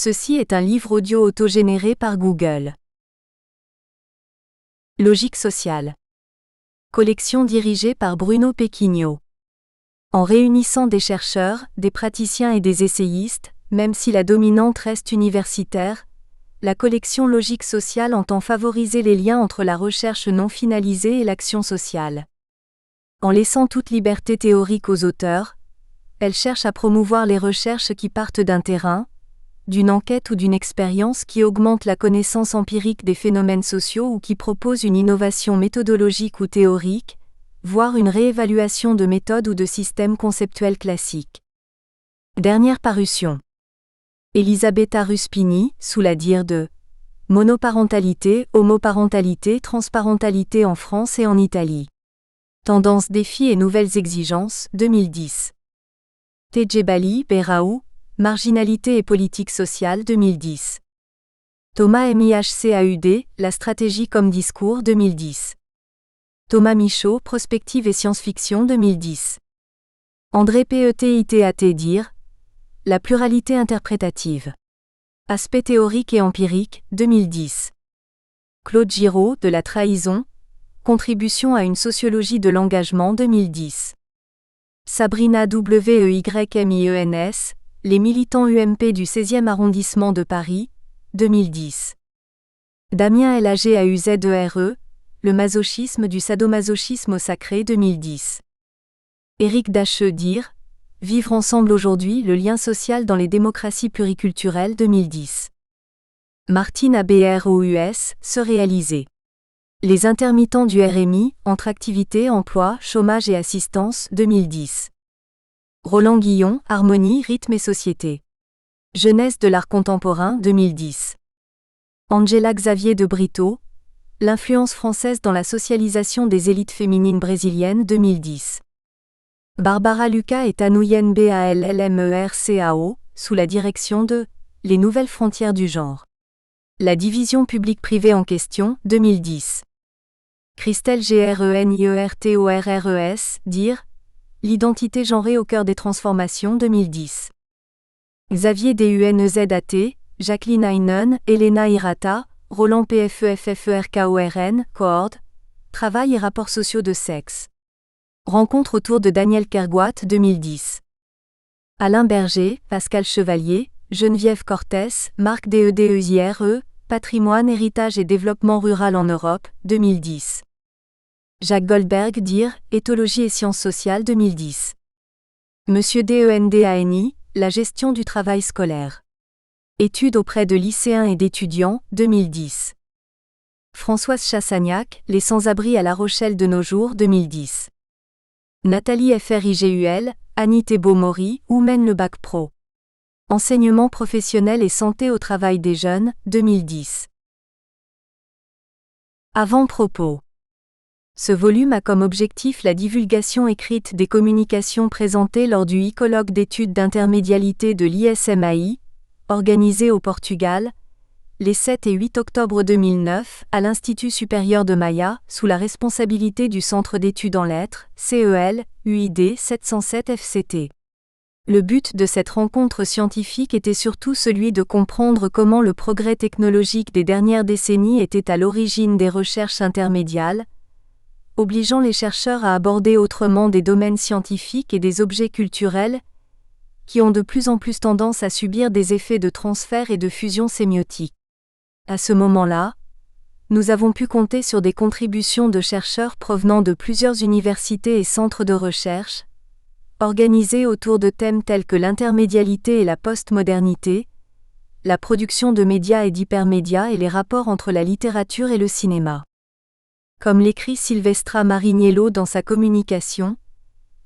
Ceci est un livre audio autogénéré par Google. Logique sociale. Collection dirigée par Bruno Pequigno. En réunissant des chercheurs, des praticiens et des essayistes, même si la dominante reste universitaire, la collection Logique sociale entend favoriser les liens entre la recherche non finalisée et l'action sociale. En laissant toute liberté théorique aux auteurs, elle cherche à promouvoir les recherches qui partent d'un terrain, d'une enquête ou d'une expérience qui augmente la connaissance empirique des phénomènes sociaux ou qui propose une innovation méthodologique ou théorique, voire une réévaluation de méthodes ou de systèmes conceptuels classiques. Dernière parution. Elisabetta Ruspini, sous la dire de monoparentalité, homoparentalité, transparentalité en France et en Italie. Tendances, défis et nouvelles exigences, 2010. Tejebali, Beraou, Marginalité et politique sociale, 2010. Thomas MIHCAUD, La stratégie comme discours, 2010. Thomas Michaud, Prospective et science-fiction, 2010. André Petitat dire La pluralité interprétative. Aspect théorique et empirique, 2010. Claude Giraud, De la trahison, Contribution à une sociologie de l'engagement, 2010. Sabrina Weymans, Les militants UMP du 16e arrondissement de Paris, 2010. Damien Lagazere, Le masochisme du sadomasochisme au sacré, 2010. Éric Dacheux dire Vivre ensemble aujourd'hui, le lien social dans les démocraties pluriculturelles, 2010. Martine Abrous, Se réaliser. Les intermittents du RMI, entre activité, emploi, chômage et assistance, 2010. Roland Guillon, Harmonie, rythme et société. Jeunesse de l'art contemporain, 2010. Angela Xavier de Brito, L'influence française dans la socialisation des élites féminines brésiliennes, 2010. Barbara Lucas et Tanouyen Ballmercao, sous la direction de Les nouvelles frontières du genre. La division publique-privée en question, 2010. Christelle Greniertorres, dire L'identité genrée au cœur des transformations, 2010. Xavier Dunzat, Jacqueline Heinen, Elena Hirata, Roland Pfefferkorn, Coord, Travail et rapports sociaux de sexe. Rencontre autour de Daniel Kergoat, 2010. Alain Berger, Pascal Chevalier, Geneviève Cortès, Marc Dedezire, Patrimoine, héritage et développement rural en Europe, 2010. Jacques Goldberg dire Éthologie et sciences sociales, 2010. Monsieur Dendani, La gestion du travail scolaire. Études auprès de lycéens et d'étudiants, 2010. Françoise Chassagnac, Les sans-abri à La Rochelle de nos jours, 2010. Nathalie Frigul, Annie Thébault-Maury, Où mène le bac pro. Enseignement professionnel et santé au travail des jeunes, 2010. Avant-propos. Ce volume a comme objectif la divulgation écrite des communications présentées lors du e-colloque d'études d'intermédialité de l'ISMAI, organisé au Portugal, les 7 et 8 octobre 2009, à l'Institut supérieur de Maia, sous la responsabilité du Centre d'études en lettres, CEL, UID 707 FCT. Le but de cette rencontre scientifique était surtout celui de comprendre comment le progrès technologique des dernières décennies était à l'origine des recherches intermédiales, obligeant les chercheurs à aborder autrement des domaines scientifiques et des objets culturels qui ont de plus en plus tendance à subir des effets de transfert et de fusion sémiotique. À ce moment-là, nous avons pu compter sur des contributions de chercheurs provenant de plusieurs universités et centres de recherche, organisés autour de thèmes tels que l'intermédialité et la postmodernité, la production de médias et d'hypermédias et les rapports entre la littérature et le cinéma. Comme l'écrit Silvestra Mariniello dans sa communication,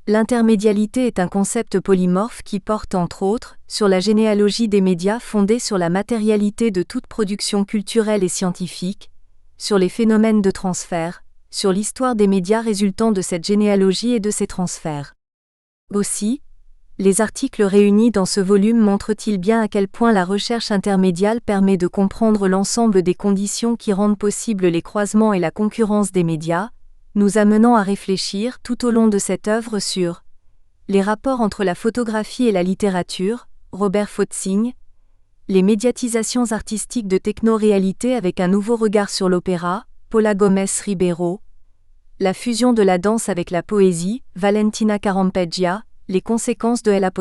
l'intermédialité est un concept polymorphe qui porte entre autres sur la généalogie des médias fondée sur la matérialité de toute production culturelle et scientifique, sur les phénomènes de transfert, sur l'histoire des médias résultant de cette généalogie et de ces transferts. Aussi, les articles réunis dans ce volume montrent-ils bien à quel point la recherche intermédiale permet de comprendre l'ensemble des conditions qui rendent possibles les croisements et la concurrence des médias, nous amenant à réfléchir tout au long de cette œuvre sur les rapports entre la photographie et la littérature, Robert Fautzing, les médiatisations artistiques de techno-réalité avec un nouveau regard sur l'opéra, Paula Gomes Ribeiro, la fusion de la danse avec la poésie, Valentina Carampegia, les conséquences de L'.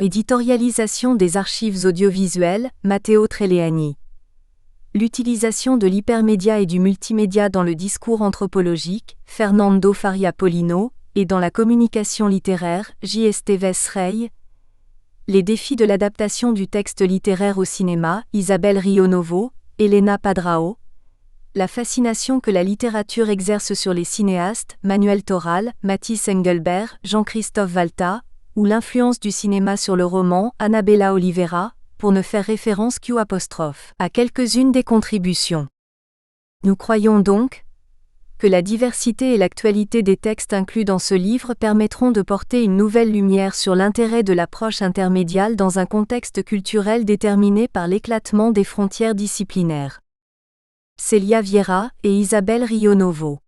Éditorialisation des archives audiovisuelles, Matteo Treleani. L'utilisation de l'hypermédia et du multimédia dans le discours anthropologique, Fernando Faria Polino, et dans la communication littéraire, J. Esteves Rey. Les défis de l'adaptation du texte littéraire au cinéma, Isabelle Rionovo, Elena Padrao. La fascination que la littérature exerce sur les cinéastes, Manuel Toral, Mathis Engelbert, Jean-Christophe Valta, ou l'influence du cinéma sur le roman, Annabella Oliveira, pour ne faire référence à quelques-unes des contributions. Nous croyons donc que la diversité et l'actualité des textes inclus dans ce livre permettront de porter une nouvelle lumière sur l'intérêt de l'approche intermédiale dans un contexte culturel déterminé par l'éclatement des frontières disciplinaires. Célia Vieira et Isabelle Rionovo.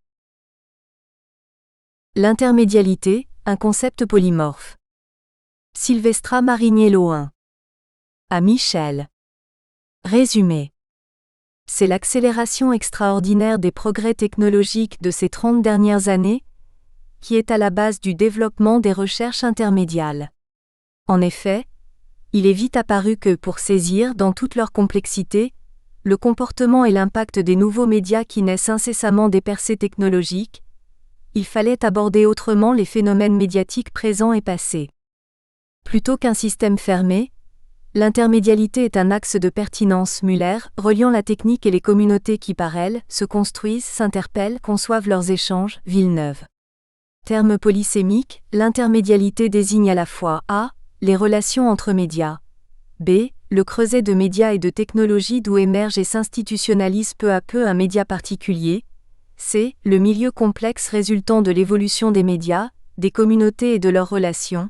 L'intermédialité, un concept polymorphe. Silvestra Marigné-Lohin. À Michel. Résumé. C'est l'accélération extraordinaire des progrès technologiques de ces 30 dernières années qui est à la base du développement des recherches intermédiales. En effet, il est vite apparu que pour saisir, dans toute leur complexité, le comportement et l'impact des nouveaux médias qui naissent incessamment des percées technologiques, il fallait aborder autrement les phénomènes médiatiques présents et passés. Plutôt qu'un système fermé, l'intermédialité est un axe de pertinence Muller, reliant la technique et les communautés qui par elle se construisent, s'interpellent, conçoivent leurs échanges, Villeneuve. Terme polysémique, l'intermédialité désigne à la fois a. Les relations entre médias. b. Le creuset de médias et de technologies d'où émerge et s'institutionnalise peu à peu un média particulier. c. Le milieu complexe résultant de l'évolution des médias, des communautés et de leurs relations.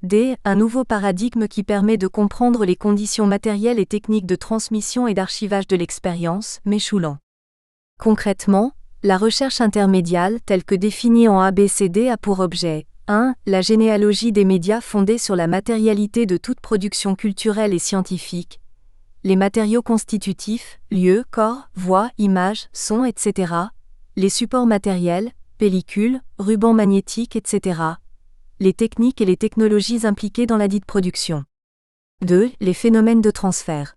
d. Un nouveau paradigme qui permet de comprendre les conditions matérielles et techniques de transmission et d'archivage de l'expérience, Méchoulan. Concrètement, la recherche intermédiale, telle que définie en ABCD, a pour objet 1. La généalogie des médias fondée sur la matérialité de toute production culturelle et scientifique. Les matériaux constitutifs, lieux, corps, voix, images, sons, etc. Les supports matériels, pellicules, rubans magnétiques, etc. Les techniques et les technologies impliquées dans la dite production. 2. Les phénomènes de transfert.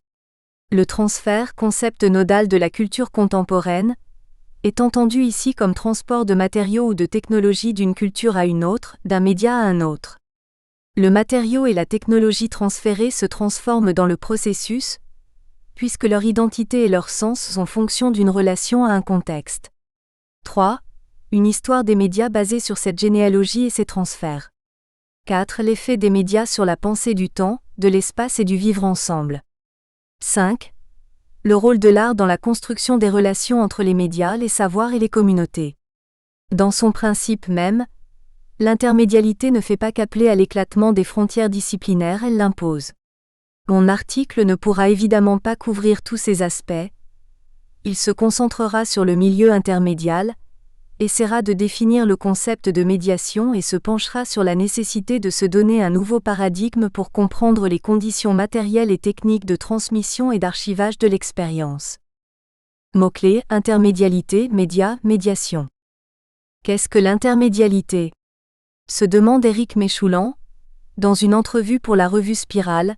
Le transfert, concept nodal de la culture contemporaine, est entendu ici comme transport de matériaux ou de technologies d'une culture à une autre, d'un média à un autre. Le matériau et la technologie transférée se transforment dans le processus, puisque leur identité et leur sens sont fonction d'une relation à un contexte. 3. Une histoire des médias basée sur cette généalogie et ses transferts. 4. L'effet des médias sur la pensée du temps, de l'espace et du vivre ensemble. 5. Le rôle de l'art dans la construction des relations entre les médias, les savoirs et les communautés. Dans son principe même, l'intermédialité ne fait pas qu'appeler à l'éclatement des frontières disciplinaires, elle l'impose. Mon article ne pourra évidemment pas couvrir tous ces aspects. Il se concentrera sur le milieu intermédial, essaiera de définir le concept de médiation et se penchera sur la nécessité de se donner un nouveau paradigme pour comprendre les conditions matérielles et techniques de transmission et d'archivage de l'expérience. Mots-clés, intermédialité, média, médiation. Qu'est-ce que l'intermédialité ? Se demande Éric Méchoulan, dans une entrevue pour la revue Spirale,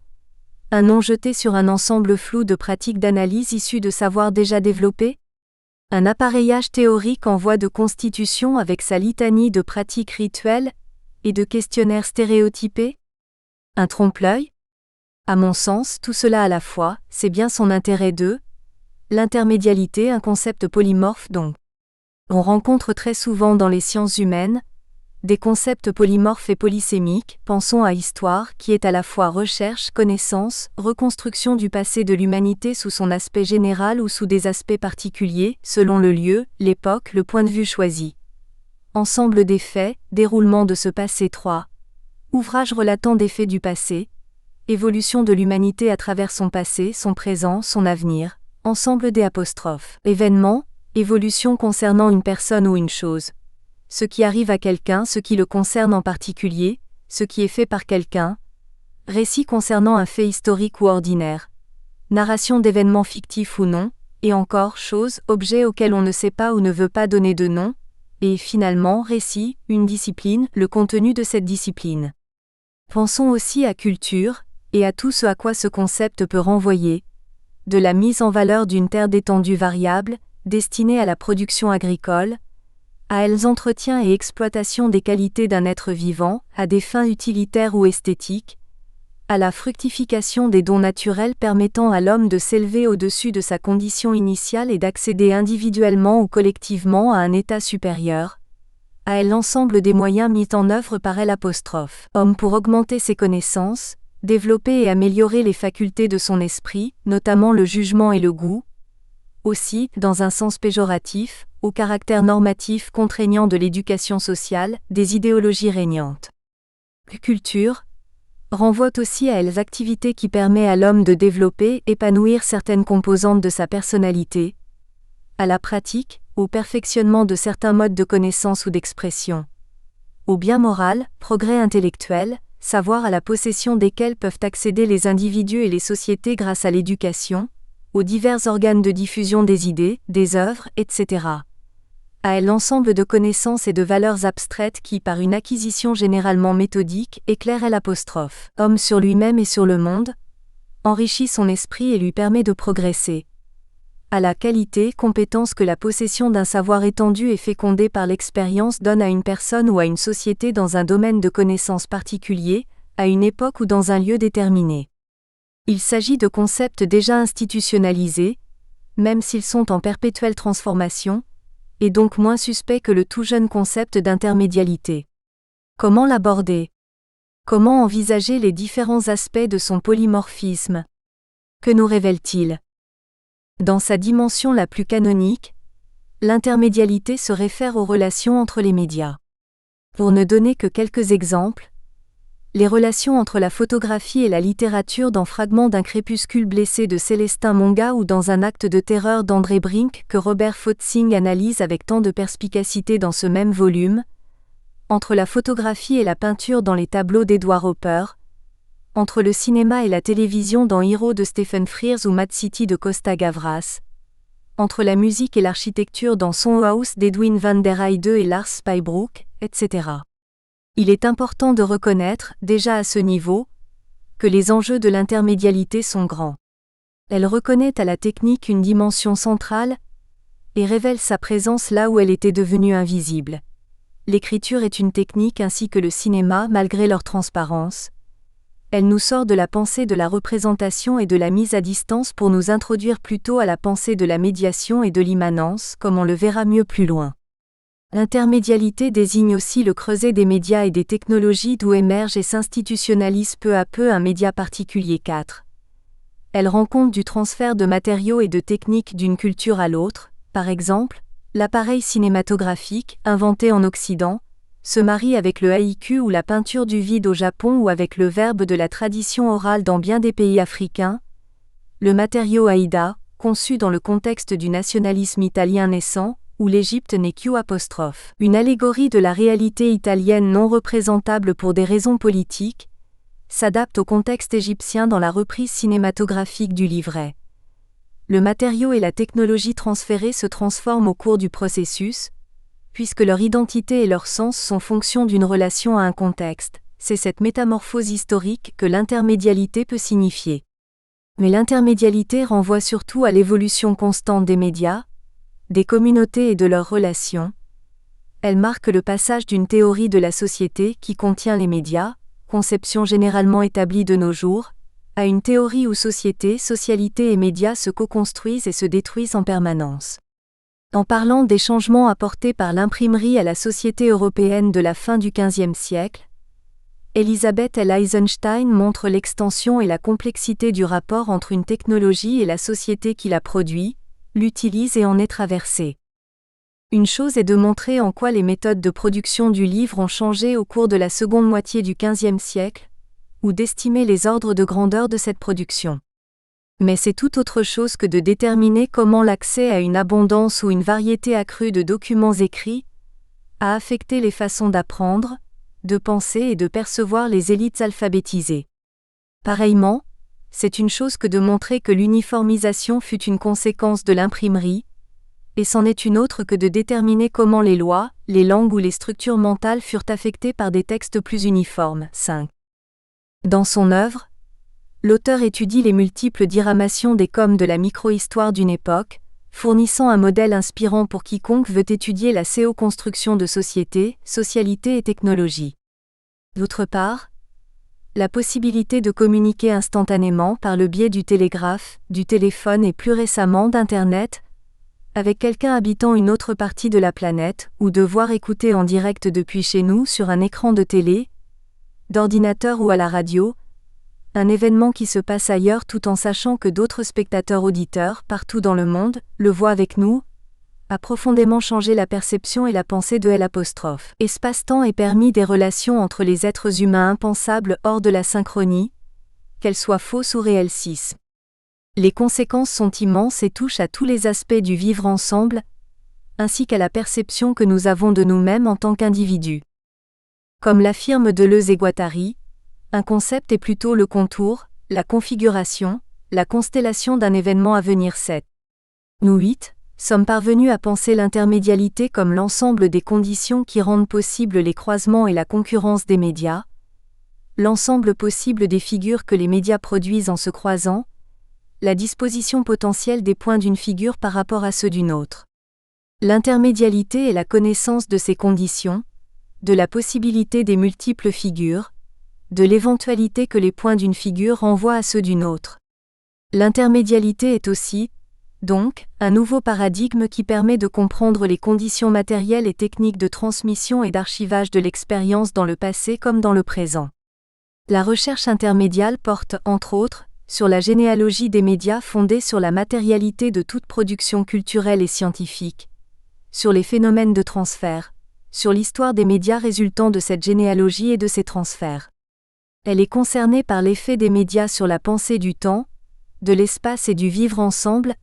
un nom jeté sur un ensemble flou de pratiques d'analyse issues de savoirs déjà développés ? Un appareillage théorique en voie de constitution avec sa litanie de pratiques rituelles et de questionnaires stéréotypés ? Un trompe-l'œil ? À mon sens, tout cela à la fois, c'est bien son intérêt de l'intermédialité, un concept polymorphe donc. On rencontre très souvent dans les sciences humaines des concepts polymorphes et polysémiques, pensons à histoire, qui est à la fois recherche, connaissance, reconstruction du passé de l'humanité sous son aspect général ou sous des aspects particuliers, selon le lieu, l'époque, le point de vue choisi. Ensemble des faits, déroulement de ce passé 3. Ouvrage relatant des faits du passé, évolution de l'humanité à travers son passé, son présent, son avenir, ensemble des apostrophes. Événements, évolution concernant une personne ou une chose. Ce qui arrive à quelqu'un, ce qui le concerne en particulier, ce qui est fait par quelqu'un, récit concernant un fait historique ou ordinaire, narration d'événements fictifs ou non, et encore choses, objets auxquels on ne sait pas ou ne veut pas donner de nom, et finalement récit, une discipline, le contenu de cette discipline. Pensons aussi à culture, et à tout ce à quoi ce concept peut renvoyer, de la mise en valeur d'une terre d'étendue variable, destinée à la production agricole, à l'entretien et exploitation des qualités d'un être vivant, à des fins utilitaires ou esthétiques, à la fructification des dons naturels permettant à l'homme de s'élever au-dessus de sa condition initiale et d'accéder individuellement ou collectivement à un état supérieur, à l'ensemble des moyens mis en œuvre par l'homme pour augmenter ses connaissances, développer et améliorer les facultés de son esprit, notamment le jugement et le goût, aussi, dans un sens péjoratif, au caractère normatif contraignant de l'éducation sociale, des idéologies régnantes. Culture renvoie aussi à les activités qui permettent à l'homme de développer, épanouir certaines composantes de sa personnalité, à la pratique, au perfectionnement de certains modes de connaissance ou d'expression, au bien moral, progrès intellectuel, savoir à la possession desquels peuvent accéder les individus et les sociétés grâce à l'éducation, aux divers organes de diffusion des idées, des œuvres, etc. À l'ensemble de connaissances et de valeurs abstraites qui, par une acquisition généralement méthodique, éclairent l'homme sur lui-même et sur le monde, enrichit son esprit et lui permet de progresser. À la qualité, compétence que la possession d'un savoir étendu et fécondé par l'expérience donne à une personne ou à une société dans un domaine de connaissance particulier, à une époque ou dans un lieu déterminé. Il s'agit de concepts déjà institutionnalisés, même s'ils sont en perpétuelle transformation, et donc moins suspects que le tout jeune concept d'intermédialité. Comment l'aborder ? Comment envisager les différents aspects de son polymorphisme ? Que nous révèle-t-il ? Dans sa dimension la plus canonique, l'intermédialité se réfère aux relations entre les médias. Pour ne donner que quelques exemples, les relations entre la photographie et la littérature dans Fragments d'un crépuscule blessé de Célestin Monga ou dans Un acte de terreur d'André Brink que Robert Fautzing analyse avec tant de perspicacité dans ce même volume, entre la photographie et la peinture dans les tableaux d'Edward Hopper, entre le cinéma et la télévision dans Hero de Stephen Frears ou Mad City de Costa Gavras, entre la musique et l'architecture dans Son House d'Edwin van der Heide et Lars Spybrook, etc. Il est important de reconnaître, déjà à ce niveau, que les enjeux de l'intermédialité sont grands. Elle reconnaît à la technique une dimension centrale et révèle sa présence là où elle était devenue invisible. L'écriture est une technique ainsi que le cinéma malgré leur transparence. Elle nous sort de la pensée de la représentation et de la mise à distance pour nous introduire plutôt à la pensée de la médiation et de l'immanence, comme on le verra mieux plus loin. L'intermédialité désigne aussi le creuset des médias et des technologies d'où émerge et s'institutionnalise peu à peu un média particulier. 4. Elle rend compte du transfert de matériaux et de techniques d'une culture à l'autre, par exemple, l'appareil cinématographique, inventé en Occident, se marie avec le haïku ou la peinture du vide au Japon ou avec le verbe de la tradition orale dans bien des pays africains. Le matériau Aïda, conçu dans le contexte du nationalisme italien naissant, où l'Égypte n'est qu'une allégorie de la réalité italienne non représentable pour des raisons politiques, s'adapte au contexte égyptien dans la reprise cinématographique du livret. Le matériau et la technologie transférée se transforment au cours du processus, puisque leur identité et leur sens sont fonction d'une relation à un contexte. C'est cette métamorphose historique que l'intermédialité peut signifier. Mais l'intermédialité renvoie surtout à l'évolution constante des médias, des communautés et de leurs relations. Elle marque le passage d'une théorie de la société qui contient les médias, conception généralement établie de nos jours, à une théorie où société, socialité et médias se co-construisent et se détruisent en permanence. En parlant des changements apportés par l'imprimerie à la société européenne de la fin du XVe siècle, Elisabeth L. Eisenstein montre l'extension et la complexité du rapport entre une technologie et la société qui la produit, l'utilise et en est traversée. Une chose est de montrer en quoi les méthodes de production du livre ont changé au cours de la seconde moitié du XVe siècle, ou d'estimer les ordres de grandeur de cette production. Mais c'est tout autre chose que de déterminer comment l'accès à une abondance ou une variété accrue de documents écrits a affecté les façons d'apprendre, de penser et de percevoir les élites alphabétisées. Pareillement, c'est une chose que de montrer que l'uniformisation fut une conséquence de l'imprimerie, et c'en est une autre que de déterminer comment les lois, les langues ou les structures mentales furent affectées par des textes plus uniformes. 5. Dans son œuvre, l'auteur étudie les multiples diramations des comme de la micro-histoire d'une époque, fournissant un modèle inspirant pour quiconque veut étudier la construction de société, socialité et technologie. D'autre part, la possibilité de communiquer instantanément par le biais du télégraphe, du téléphone et plus récemment d'Internet, avec quelqu'un habitant une autre partie de la planète, ou de voir écouter en direct depuis chez nous sur un écran de télé, d'ordinateur ou à la radio, un événement qui se passe ailleurs tout en sachant que d'autres spectateurs-auditeurs partout dans le monde le voient avec nous, a profondément changé la perception et la pensée de L'. Espace-temps est permis des relations entre les êtres humains impensables hors de la synchronie, qu'elles soient fausses ou réelles. 6. Les conséquences sont immenses et touchent à tous les aspects du vivre ensemble, ainsi qu'à la perception que nous avons de nous-mêmes en tant qu'individus. Comme l'affirme Deleuze et Guattari, un concept est plutôt le contour, la configuration, la constellation d'un événement à venir. 7. Nous 8 sommes parvenus à penser l'intermédialité comme l'ensemble des conditions qui rendent possibles les croisements et la concurrence des médias, l'ensemble possible des figures que les médias produisent en se croisant, la disposition potentielle des points d'une figure par rapport à ceux d'une autre. L'intermédialité est la connaissance de ces conditions, de la possibilité des multiples figures, de l'éventualité que les points d'une figure renvoient à ceux d'une autre. L'intermédialité est aussi, donc, un nouveau paradigme qui permet de comprendre les conditions matérielles et techniques de transmission et d'archivage de l'expérience dans le passé comme dans le présent. La recherche intermédiale porte, entre autres, sur la généalogie des médias fondée sur la matérialité de toute production culturelle et scientifique, sur les phénomènes de transfert, sur l'histoire des médias résultant de cette généalogie et de ces transferts. Elle est concernée par l'effet des médias sur la pensée du temps, de l'espace et du vivre ensemble,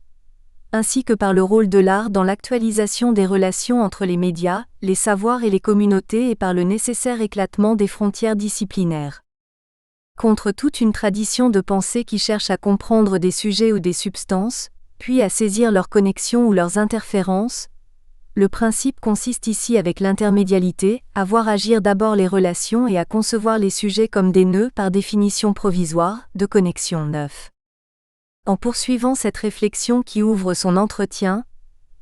ainsi que par le rôle de l'art dans l'actualisation des relations entre les médias, les savoirs et les communautés et par le nécessaire éclatement des frontières disciplinaires. Contre toute une tradition de pensée qui cherche à comprendre des sujets ou des substances, puis à saisir leurs connexions ou leurs interférences, le principe consiste ici avec l'intermédialité, à voir agir d'abord les relations et à concevoir les sujets comme des nœuds par définition provisoire, de connexion. 9. En poursuivant cette réflexion qui ouvre son entretien,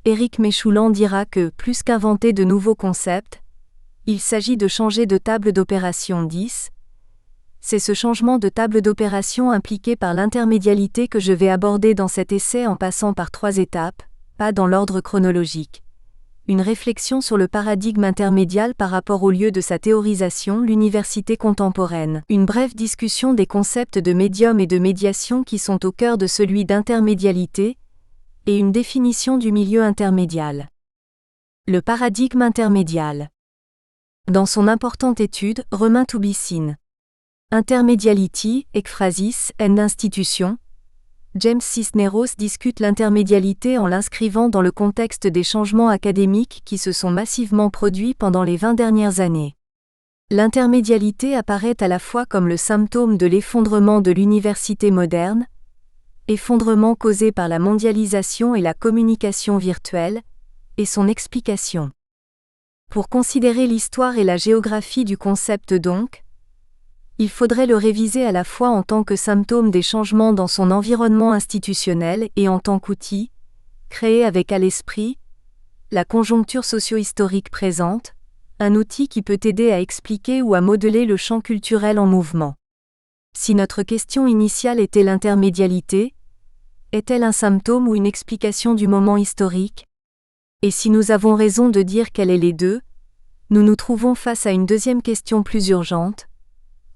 Éric Méchoulan dira que, plus qu'inventer de nouveaux concepts, il s'agit de changer de table d'opération. 10. C'est ce changement de table d'opération impliqué par l'intermédialité que je vais aborder dans cet essai en passant par 3 étapes, pas dans l'ordre chronologique. Une réflexion sur le paradigme intermédial par rapport au lieu de sa théorisation, l'université contemporaine. Une brève discussion des concepts de médium et de médiation qui sont au cœur de celui d'intermédialité, et une définition du milieu intermédial. Le paradigme intermédial. Dans son importante étude, Romain Toubissine. Intermediality, ekphrasis, and institution, James Cisneros discute l'intermédialité en l'inscrivant dans le contexte des changements académiques qui se sont massivement produits pendant les 20 dernières années. L'intermédialité apparaît à la fois comme le symptôme de l'effondrement de l'université moderne, effondrement causé par la mondialisation et la communication virtuelle, et son explication. Pour considérer l'histoire et la géographie du concept donc, il faudrait le réviser à la fois en tant que symptôme des changements dans son environnement institutionnel et en tant qu'outil, créé avec à l'esprit, la conjoncture socio-historique présente, un outil qui peut aider à expliquer ou à modeler le champ culturel en mouvement. Si notre question initiale était l'intermédialité, est-elle un symptôme ou une explication du moment historique ? Et si nous avons raison de dire qu'elle est les deux, nous nous trouvons face à une deuxième question plus urgente.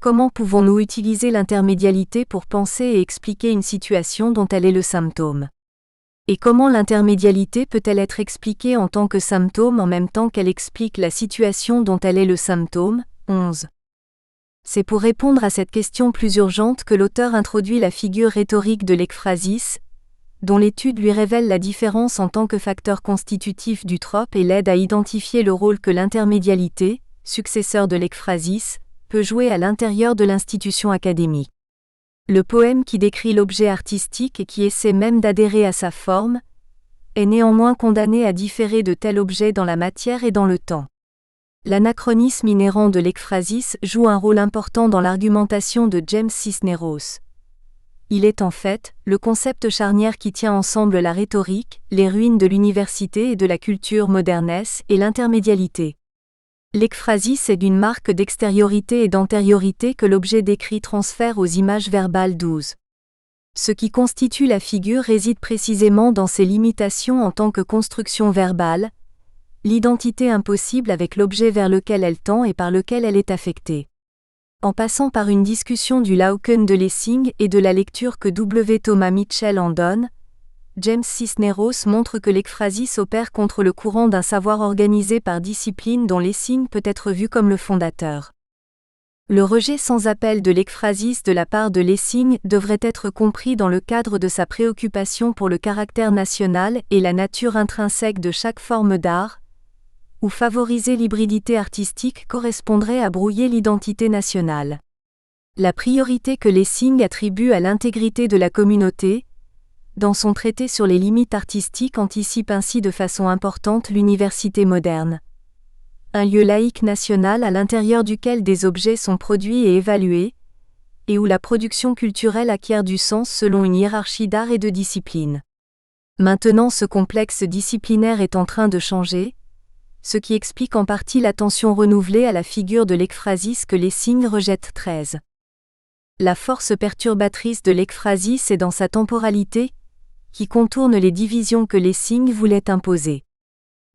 Comment pouvons-nous utiliser l'intermédialité pour penser et expliquer une situation dont elle est le symptôme ? Et comment l'intermédialité peut-elle être expliquée en tant que symptôme en même temps qu'elle explique la situation dont elle est le symptôme ? 11. C'est pour répondre à cette question plus urgente que l'auteur introduit la figure rhétorique de l'ekphrasis, dont l'étude lui révèle la différence en tant que facteur constitutif du trope et l'aide à identifier le rôle que l'intermédialité, successeur de l'ekphrasis, peut jouer à l'intérieur de l'institution académique. Le poème qui décrit l'objet artistique et qui essaie même d'adhérer à sa forme, est néanmoins condamné à différer de tel objet dans la matière et dans le temps. L'anachronisme inhérent de l'ekphrasis joue un rôle important dans l'argumentation de James Cisneros. Il est en fait le concept charnière qui tient ensemble la rhétorique, les ruines de l'université et de la culture modernes et l'intermédialité. L'ekphrasis est d'une marque d'extériorité et d'antériorité que l'objet décrit transfère aux images verbales 12. Ce qui constitue la figure réside précisément dans ses limitations en tant que construction verbale, l'identité impossible avec l'objet vers lequel elle tend et par lequel elle est affectée. En passant par une discussion du Lauken de Lessing et de la lecture que W. Thomas Mitchell en donne, James Cisneros montre que l'ekphrasis opère contre le courant d'un savoir organisé par discipline dont Lessing peut être vu comme le fondateur. Le rejet sans appel de l'ekphrasis de la part de Lessing devrait être compris dans le cadre de sa préoccupation pour le caractère national et la nature intrinsèque de chaque forme d'art, où favoriser l'hybridité artistique correspondrait à brouiller l'identité nationale. La priorité que Lessing attribue à l'intégrité de la communauté, dans son traité sur les limites artistiques, anticipe ainsi de façon importante l'université moderne. Un lieu laïque national à l'intérieur duquel des objets sont produits et évalués, et où la production culturelle acquiert du sens selon une hiérarchie d'art et de discipline. Maintenant, ce complexe disciplinaire est en train de changer, ce qui explique en partie l'attention renouvelée à la figure de l'ekphrasis que Lessing rejette 13. La force perturbatrice de l'ekphrasis est dans sa temporalité, qui contourne les divisions que Lessing voulait imposer.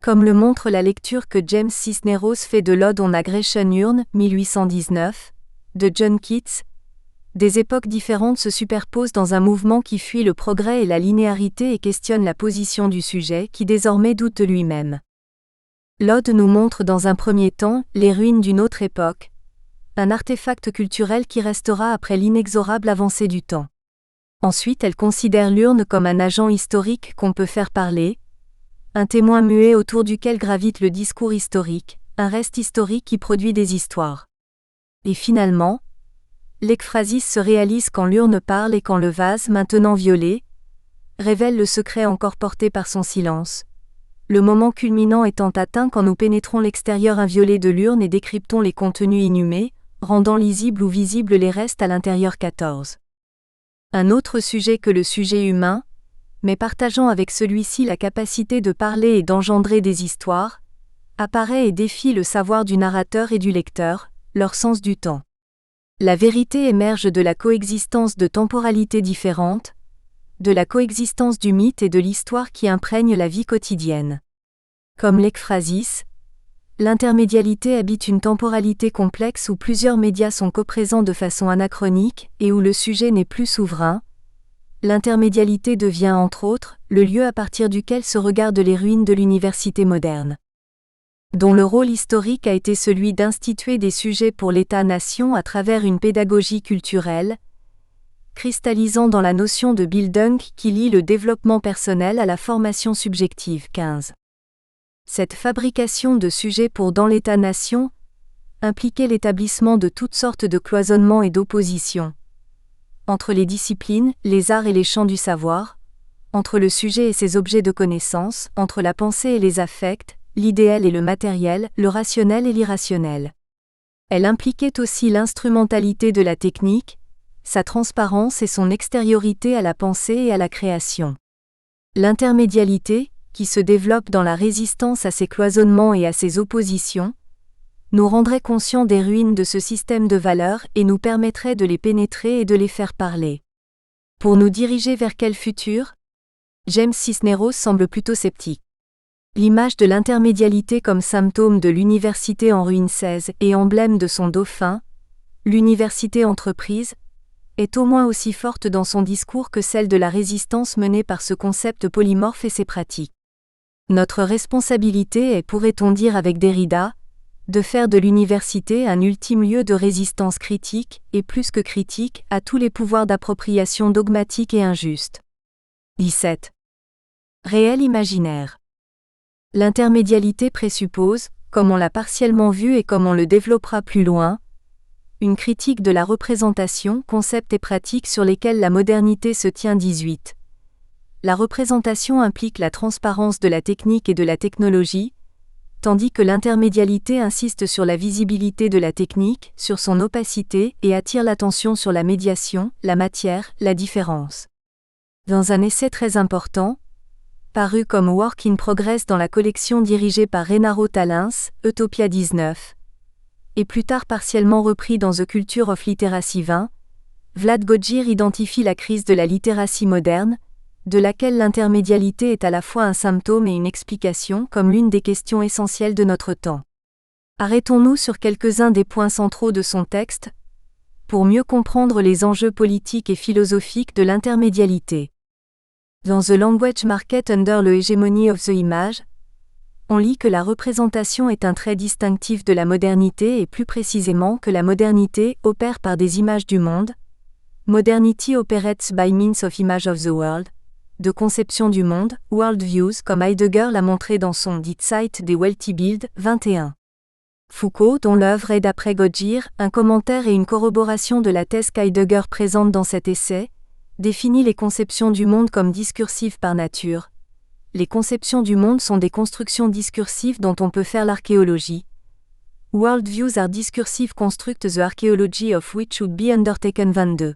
Comme le montre la lecture que James Cisneros fait de l'Ode on Aggression Urne, 1819, de John Keats, des époques différentes se superposent dans un mouvement qui fuit le progrès et la linéarité et questionne la position du sujet qui désormais doute de lui-même. L'Ode nous montre dans un premier temps les ruines d'une autre époque, un artefact culturel qui restera après l'inexorable avancée du temps. Ensuite, elle considère l'urne comme un agent historique qu'on peut faire parler, un témoin muet autour duquel gravite le discours historique, un reste historique qui produit des histoires. Et finalement, l'ekphrasis se réalise quand l'urne parle et quand le vase, maintenant violé, révèle le secret encore porté par son silence. Le moment culminant étant atteint quand nous pénétrons l'extérieur inviolé de l'urne et décryptons les contenus inhumés, rendant lisibles ou visibles les restes à l'intérieur 14. Un autre sujet que le sujet humain, mais partageant avec celui-ci la capacité de parler et d'engendrer des histoires, apparaît et défie le savoir du narrateur et du lecteur, leur sens du temps. La vérité émerge de la coexistence de temporalités différentes, de la coexistence du mythe et de l'histoire qui imprègnent la vie quotidienne. Comme l'ekphrasis, l'intermédialité habite une temporalité complexe où plusieurs médias sont coprésents de façon anachronique et où le sujet n'est plus souverain. L'intermédialité devient, entre autres, le lieu à partir duquel se regardent les ruines de l'université moderne, dont le rôle historique a été celui d'instituer des sujets pour l'État-nation à travers une pédagogie culturelle, cristallisant dans la notion de Bildung qui lie le développement personnel à la formation subjective. 15. Cette fabrication de sujets pour dans l'État-nation impliquait l'établissement de toutes sortes de cloisonnements et d'oppositions entre les disciplines, les arts et les champs du savoir, entre le sujet et ses objets de connaissance, entre la pensée et les affects, l'idéal et le matériel, le rationnel et l'irrationnel. Elle impliquait aussi l'instrumentalité de la technique, sa transparence et son extériorité à la pensée et à la création. L'intermédialité, qui se développe dans la résistance à ces cloisonnements et à ces oppositions, nous rendrait conscients des ruines de ce système de valeurs et nous permettrait de les pénétrer et de les faire parler. Pour nous diriger vers quel futur ? James Cisneros semble plutôt sceptique. L'image de l'intermédialité comme symptôme de l'université en ruine 16 et emblème de son dauphin, l'université entreprise, est au moins aussi forte dans son discours que celle de la résistance menée par ce concept polymorphe et ses pratiques. Notre responsabilité est, pourrait-on dire avec Derrida, de faire de l'université un ultime lieu de résistance critique, et plus que critique, à tous les pouvoirs d'appropriation dogmatique et injuste. 17. Réel imaginaire. L'intermédialité présuppose, comme on l'a partiellement vu et comme on le développera plus loin, Une critique de la représentation, concepts et pratiques sur lesquels la modernité se tient. 18. La représentation implique la transparence de la technique et de la technologie, tandis que l'intermédialité insiste sur la visibilité de la technique, sur son opacité et attire l'attention sur la médiation, la matière, la différence. Dans un essai très important, paru comme Work in Progress dans la collection dirigée par Renato Tallins, Utopia 19, et plus tard partiellement repris dans The Culture of Literacy 20, Vlad Godgir identifie la crise de la littératie moderne, de laquelle l'intermédialité est à la fois un symptôme et une explication comme l'une des questions essentielles de notre temps. Arrêtons-nous sur quelques-uns des points centraux de son texte, pour mieux comprendre les enjeux politiques et philosophiques de l'intermédialité. Dans The Language Market Under the Hegemony of the Image, on lit que la représentation est un trait distinctif de la modernité et plus précisément que la modernité opère par des images du monde. Modernity operates by means of image of the world, de conception du monde, worldviews comme Heidegger l'a montré dans son Die Zeit des Weltbild, 21. Foucault, dont l'œuvre est d'après Godgir, un commentaire et une corroboration de la thèse qu'Heidegger présente dans cet essai, définit les conceptions du monde comme discursives par nature. Les conceptions du monde sont des constructions discursives dont on peut faire l'archéologie. Worldviews are discursive construct the archaeology of which should be undertaken. 22.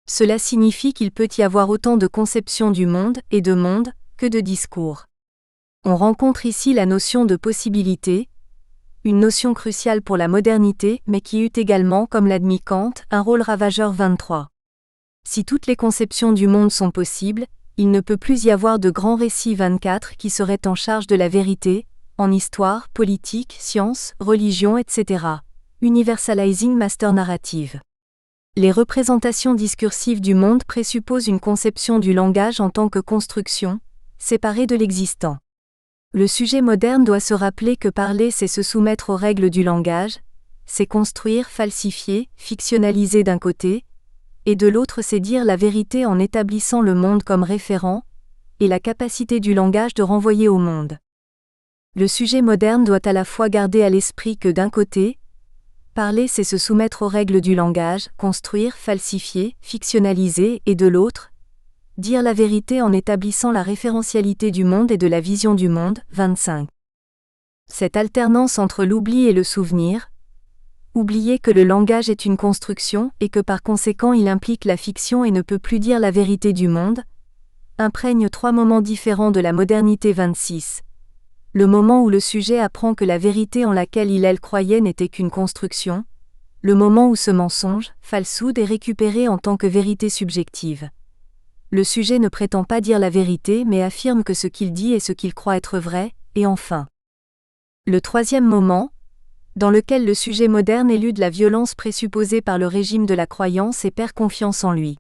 Cela signifie qu'il peut y avoir autant de conceptions du monde et de monde que de discours. On rencontre ici la notion de possibilité, une notion cruciale pour la modernité mais qui eut également, comme l'admit Kant, un rôle ravageur. 23. Si toutes les conceptions du monde sont possibles, il ne peut plus y avoir de grands récits. 24 qui seraient en charge de la vérité, en histoire, politique, science, religion, etc. Universalizing Master Narrative. Les représentations discursives du monde présupposent une conception du langage en tant que construction, séparée de l'existant. Le sujet moderne doit se rappeler que parler c'est se soumettre aux règles du langage, c'est construire, falsifier, fictionnaliser d'un côté, et de l'autre c'est dire la vérité en établissant le monde comme référent, et la capacité du langage de renvoyer au monde. Le sujet moderne doit à la fois garder à l'esprit que d'un côté, parler c'est se soumettre aux règles du langage, construire, falsifier, fictionnaliser, et de l'autre, dire la vérité en établissant la référentialité du monde et de la vision du monde. 25. Cette alternance entre l'oubli et le souvenir, oublier que le langage est une construction et que par conséquent il implique la fiction et ne peut plus dire la vérité du monde, imprègne 3 moments différents de la modernité. 26. Le moment où le sujet apprend que la vérité en laquelle elle croyait n'était qu'une construction, le moment où ce mensonge, falsehood, est récupéré en tant que vérité subjective. Le sujet ne prétend pas dire la vérité mais affirme que ce qu'il dit est ce qu'il croit être vrai, et enfin. Le 3e moment, dans lequel le sujet moderne élude la violence présupposée par le régime de la croyance et perd confiance en lui.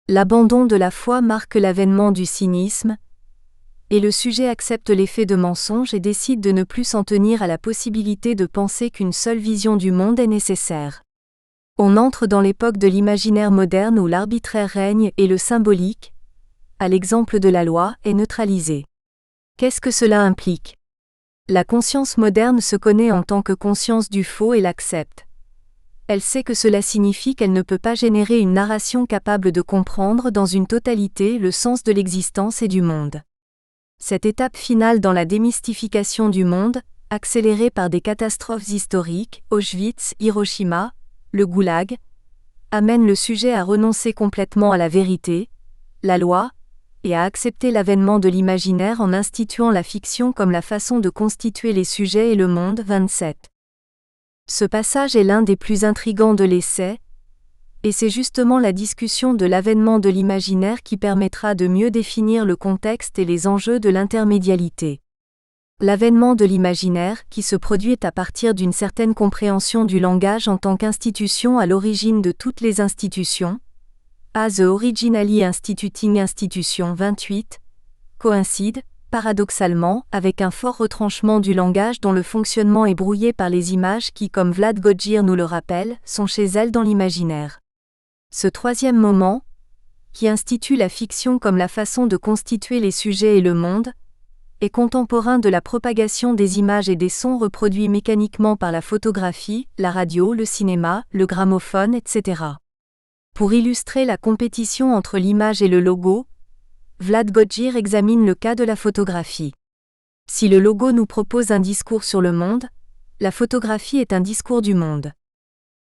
L'abandon de la foi marque l'avènement du cynisme, et le sujet accepte l'effet de mensonge et décide de ne plus s'en tenir à la possibilité de penser qu'une seule vision du monde est nécessaire. On entre dans l'époque de l'imaginaire moderne où l'arbitraire règne et le symbolique, à l'exemple de la loi, est neutralisé. Qu'est-ce que cela implique ? La conscience moderne se connaît en tant que conscience du faux et l'accepte. Elle sait que cela signifie qu'elle ne peut pas générer une narration capable de comprendre dans une totalité le sens de l'existence et du monde. Cette étape finale dans la démystification du monde, accélérée par des catastrophes historiques, Auschwitz, Hiroshima, le Goulag, amène le sujet à renoncer complètement à la vérité, la loi, et à accepter l'avènement de l'imaginaire en instituant la fiction comme la façon de constituer les sujets et le monde. 27. Ce passage est l'un des plus intrigants de l'essai, et c'est justement la discussion de l'avènement de l'imaginaire qui permettra de mieux définir le contexte et les enjeux de l'intermédialité. L'avènement de l'imaginaire, qui se produit à partir d'une certaine compréhension du langage en tant qu'institution à l'origine de toutes les institutions, as the originally instituting institution. 28, coïncide, paradoxalement, avec un fort retranchement du langage dont le fonctionnement est brouillé par les images qui, comme Vlad Godgir nous le rappelle, sont chez elles dans l'imaginaire. Ce 3e moment, qui institue la fiction comme la façon de constituer les sujets et le monde, est contemporain de la propagation des images et des sons reproduits mécaniquement par la photographie, la radio, le cinéma, le gramophone, etc. Pour illustrer la compétition entre l'image et le logo, Vlad Godgir examine le cas de la photographie. Si le logo nous propose un discours sur le monde, la photographie est un discours du monde.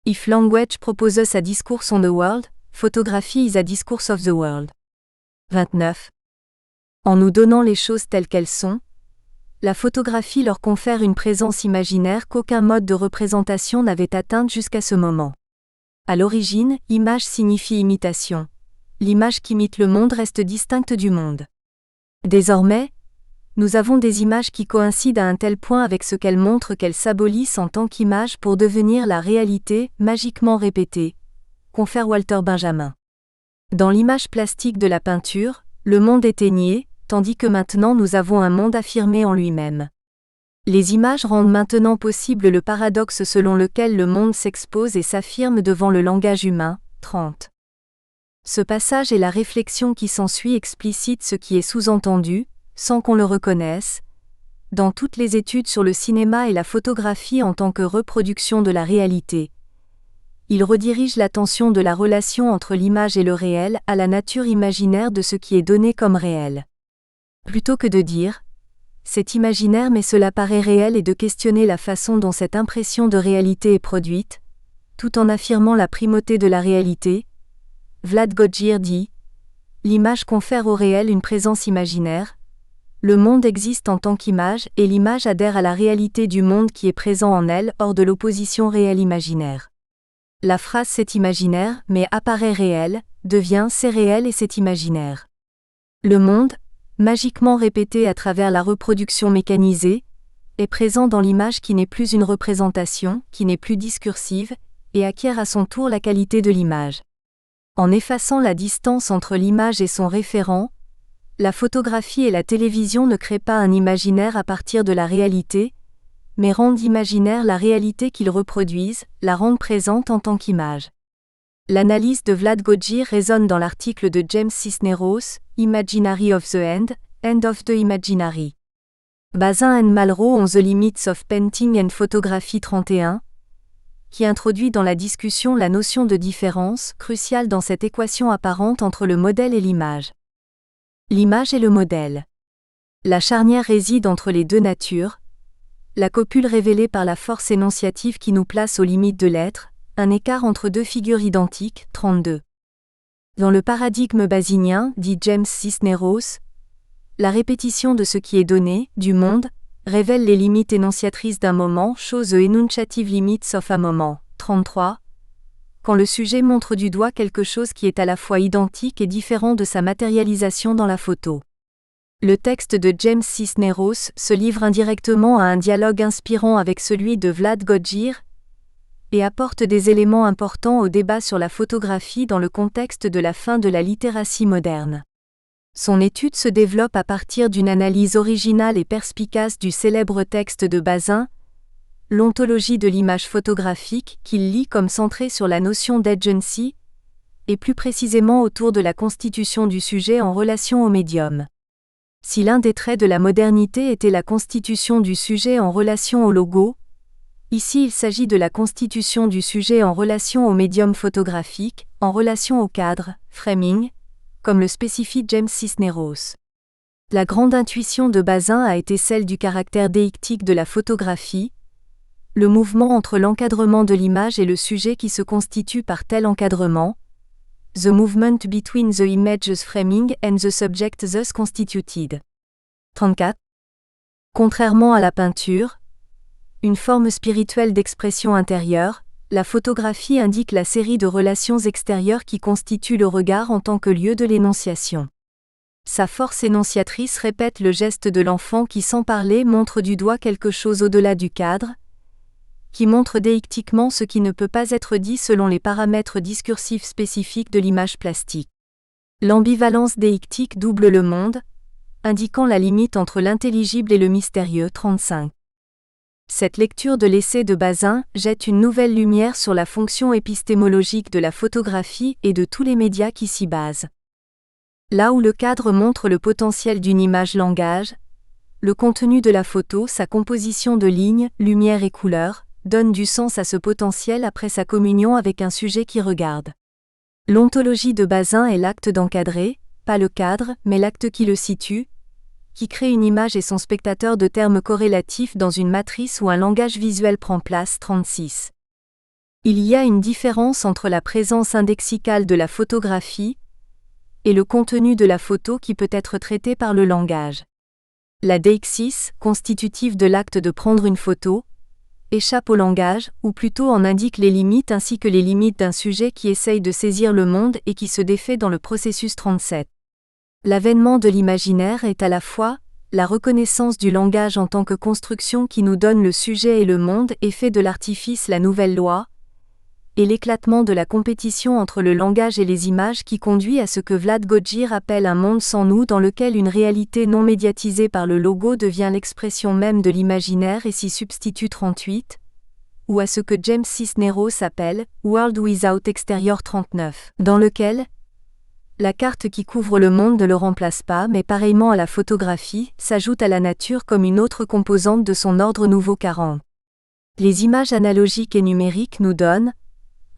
If language proposes us a discourse on the world, photography is a discourse of the world. 29. En nous donnant les choses telles qu'elles sont, la photographie leur confère une présence imaginaire qu'aucun mode de représentation n'avait atteinte jusqu'à ce moment. À l'origine, image signifie imitation. L'image qu'imite le monde reste distincte du monde. Désormais, nous avons des images qui coïncident à un tel point avec ce qu'elles montrent qu'elles s'abolissent en tant qu'image pour devenir la réalité, magiquement répétée, confère Walter Benjamin. Dans l'image plastique de la peinture, le monde était nié, tandis que maintenant nous avons un monde affirmé en lui-même. Les images rendent maintenant possible le paradoxe selon lequel le monde s'expose et s'affirme devant le langage humain. 30. Ce passage et la réflexion qui s'ensuit explicitent ce qui est sous-entendu, sans qu'on le reconnaisse, dans toutes les études sur le cinéma et la photographie en tant que reproduction de la réalité. Il redirige l'attention de la relation entre l'image et le réel à la nature imaginaire de ce qui est donné comme réel. Plutôt que de dire « c'est imaginaire mais cela paraît réel » et de questionner la façon dont cette impression de réalité est produite, tout en affirmant la primauté de la réalité, Vlad Godgir dit « l'image confère au réel une présence imaginaire, le monde existe en tant qu'image et l'image adhère à la réalité du monde qui est présent en elle hors de l'opposition réel-imaginaire. La phrase « c'est imaginaire mais apparaît réel » devient « c'est réel et c'est imaginaire ». Le monde, magiquement répété à travers la reproduction mécanisée, est présent dans l'image qui n'est plus une représentation, qui n'est plus discursive, et acquiert à son tour la qualité de l'image. En effaçant la distance entre l'image et son référent, la photographie et la télévision ne créent pas un imaginaire à partir de la réalité, mais rendent imaginaire la réalité qu'ils reproduisent, la rendent présente en tant qu'image. L'analyse de Vlad Godgir résonne dans l'article de James Cisneros, Imaginary of the End of the Imaginary. Bazin and Malraux on the Limits of Painting and Photography 31, qui introduit dans la discussion la notion de différence, cruciale dans cette équation apparente entre le modèle et l'image. L'image et le modèle. La charnière réside entre les deux natures, la copule révélée par la force énonciative qui nous place aux limites de l'être, un écart entre deux figures identiques, 32. Dans le paradigme basinien, dit James Cisneros, la répétition de ce qui est donné, du monde, révèle les limites énonciatrices d'un moment, show the enunciative limits of a moment, 33. Quand le sujet montre du doigt quelque chose qui est à la fois identique et différent de sa matérialisation dans la photo. Le texte de James Cisneros se livre indirectement à un dialogue inspirant avec celui de Vlad Godgir et apporte des éléments importants au débat sur la photographie dans le contexte de la fin de la littératie moderne. Son étude se développe à partir d'une analyse originale et perspicace du célèbre texte de Bazin, l'ontologie de l'image photographique, qu'il lit comme centrée sur la notion d'agency, et plus précisément autour de la constitution du sujet en relation au médium. Si l'un des traits de la modernité était la constitution du sujet en relation au logo, ici il s'agit de la constitution du sujet en relation au médium photographique, en relation au cadre, framing, comme le spécifie James Cisneros. La grande intuition de Bazin a été celle du caractère déictique de la photographie, le mouvement entre l'encadrement de l'image et le sujet qui se constitue par tel encadrement, the movement between the image's framing and the subject thus constituted. 34. Contrairement à la peinture, une forme spirituelle d'expression intérieure, la photographie indique la série de relations extérieures qui constituent le regard en tant que lieu de l'énonciation. Sa force énonciatrice répète le geste de l'enfant qui sans parler montre du doigt quelque chose au-delà du cadre, qui montre déictiquement ce qui ne peut pas être dit selon les paramètres discursifs spécifiques de l'image plastique. L'ambivalence déictique double le monde, indiquant la limite entre l'intelligible et le mystérieux. 35. Cette lecture de l'essai de Bazin jette une nouvelle lumière sur la fonction épistémologique de la photographie et de tous les médias qui s'y basent. Là où le cadre montre le potentiel d'une image langage, Le contenu de la photo, sa composition de lignes, lumière et couleurs, donne du sens à ce potentiel après sa communion avec un sujet qui regarde. L'ontologie de Bazin est l'acte d'encadrer, pas le cadre, mais l'acte qui le situe, qui crée une image et son spectateur de termes corrélatifs dans une matrice où un langage visuel prend place. 36. Il y a une différence entre la présence indexicale de la photographie et le contenu de la photo qui peut être traité par le langage. La deixis, constitutive de l'acte de prendre une photo, échappe au langage, ou plutôt en indique les limites ainsi que les limites d'un sujet qui essaye de saisir le monde et qui se défait dans le processus 37. L'avènement de l'imaginaire est à la fois la reconnaissance du langage en tant que construction qui nous donne le sujet et le monde et fait de l'artifice la nouvelle loi, et l'éclatement de la compétition entre le langage et les images qui conduit à ce que Vlad Godzir appelle un monde sans nous dans lequel une réalité non médiatisée par le logo devient l'expression même de l'imaginaire et s'y substitue 38, ou à ce que James Cisneros appelle « World Without Exterior 39 », dans lequel la carte qui couvre le monde ne le remplace pas mais pareillement à la photographie, s'ajoute à la nature comme une autre composante de son ordre nouveau 40. Les images analogiques et numériques nous donnent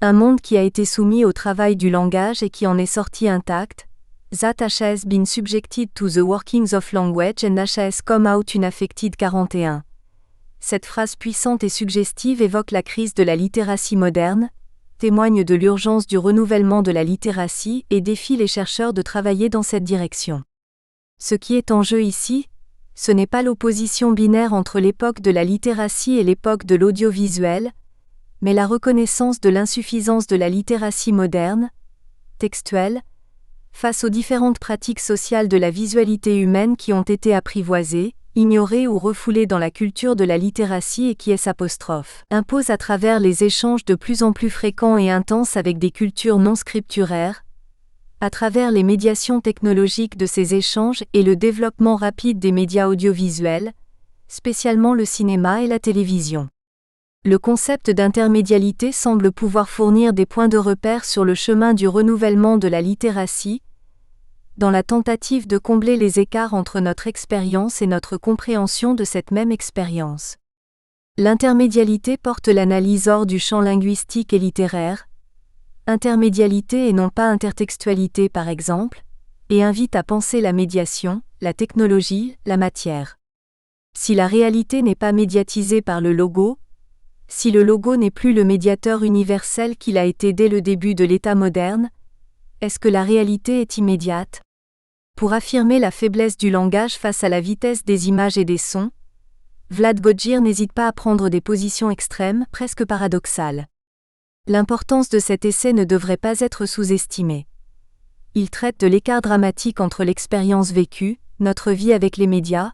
un monde qui a été soumis au travail du langage et qui en est sorti intact, that has been subjected to the workings of language and has come out unaffected 41. Cette phrase puissante et suggestive évoque la crise de la littératie moderne, témoigne de l'urgence du renouvellement de la littératie et défie les chercheurs de travailler dans cette direction. Ce qui est en jeu ici, ce n'est pas l'opposition binaire entre l'époque de la littératie et l'époque de l'audiovisuel, mais la reconnaissance de l'insuffisance de la littératie moderne, textuelle, face aux différentes pratiques sociales de la visualité humaine qui ont été apprivoisées, ignorées ou refoulées dans la culture de la littératie et qui impose à travers les échanges de plus en plus fréquents et intenses avec des cultures non scripturaires, à travers les médiations technologiques de ces échanges et le développement rapide des médias audiovisuels, spécialement le cinéma et la télévision. Le concept d'intermédialité semble pouvoir fournir des points de repère sur le chemin du renouvellement de la littératie, dans la tentative de combler les écarts entre notre expérience et notre compréhension de cette même expérience. L'intermédialité porte l'analyse hors du champ linguistique et littéraire, intermédialité et non pas intertextualité par exemple, et invite à penser la médiation, la technologie, la matière. Si la réalité n'est pas médiatisée par le logo, si le logo n'est plus le médiateur universel qu'il a été dès le début de l'État moderne, est-ce que la réalité est immédiate ? Pour affirmer la faiblesse du langage face à la vitesse des images et des sons, Vlad Godzir n'hésite pas à prendre des positions extrêmes, presque paradoxales. L'importance de cet essai ne devrait pas être sous-estimée. Il traite de l'écart dramatique entre l'expérience vécue, notre vie avec les médias,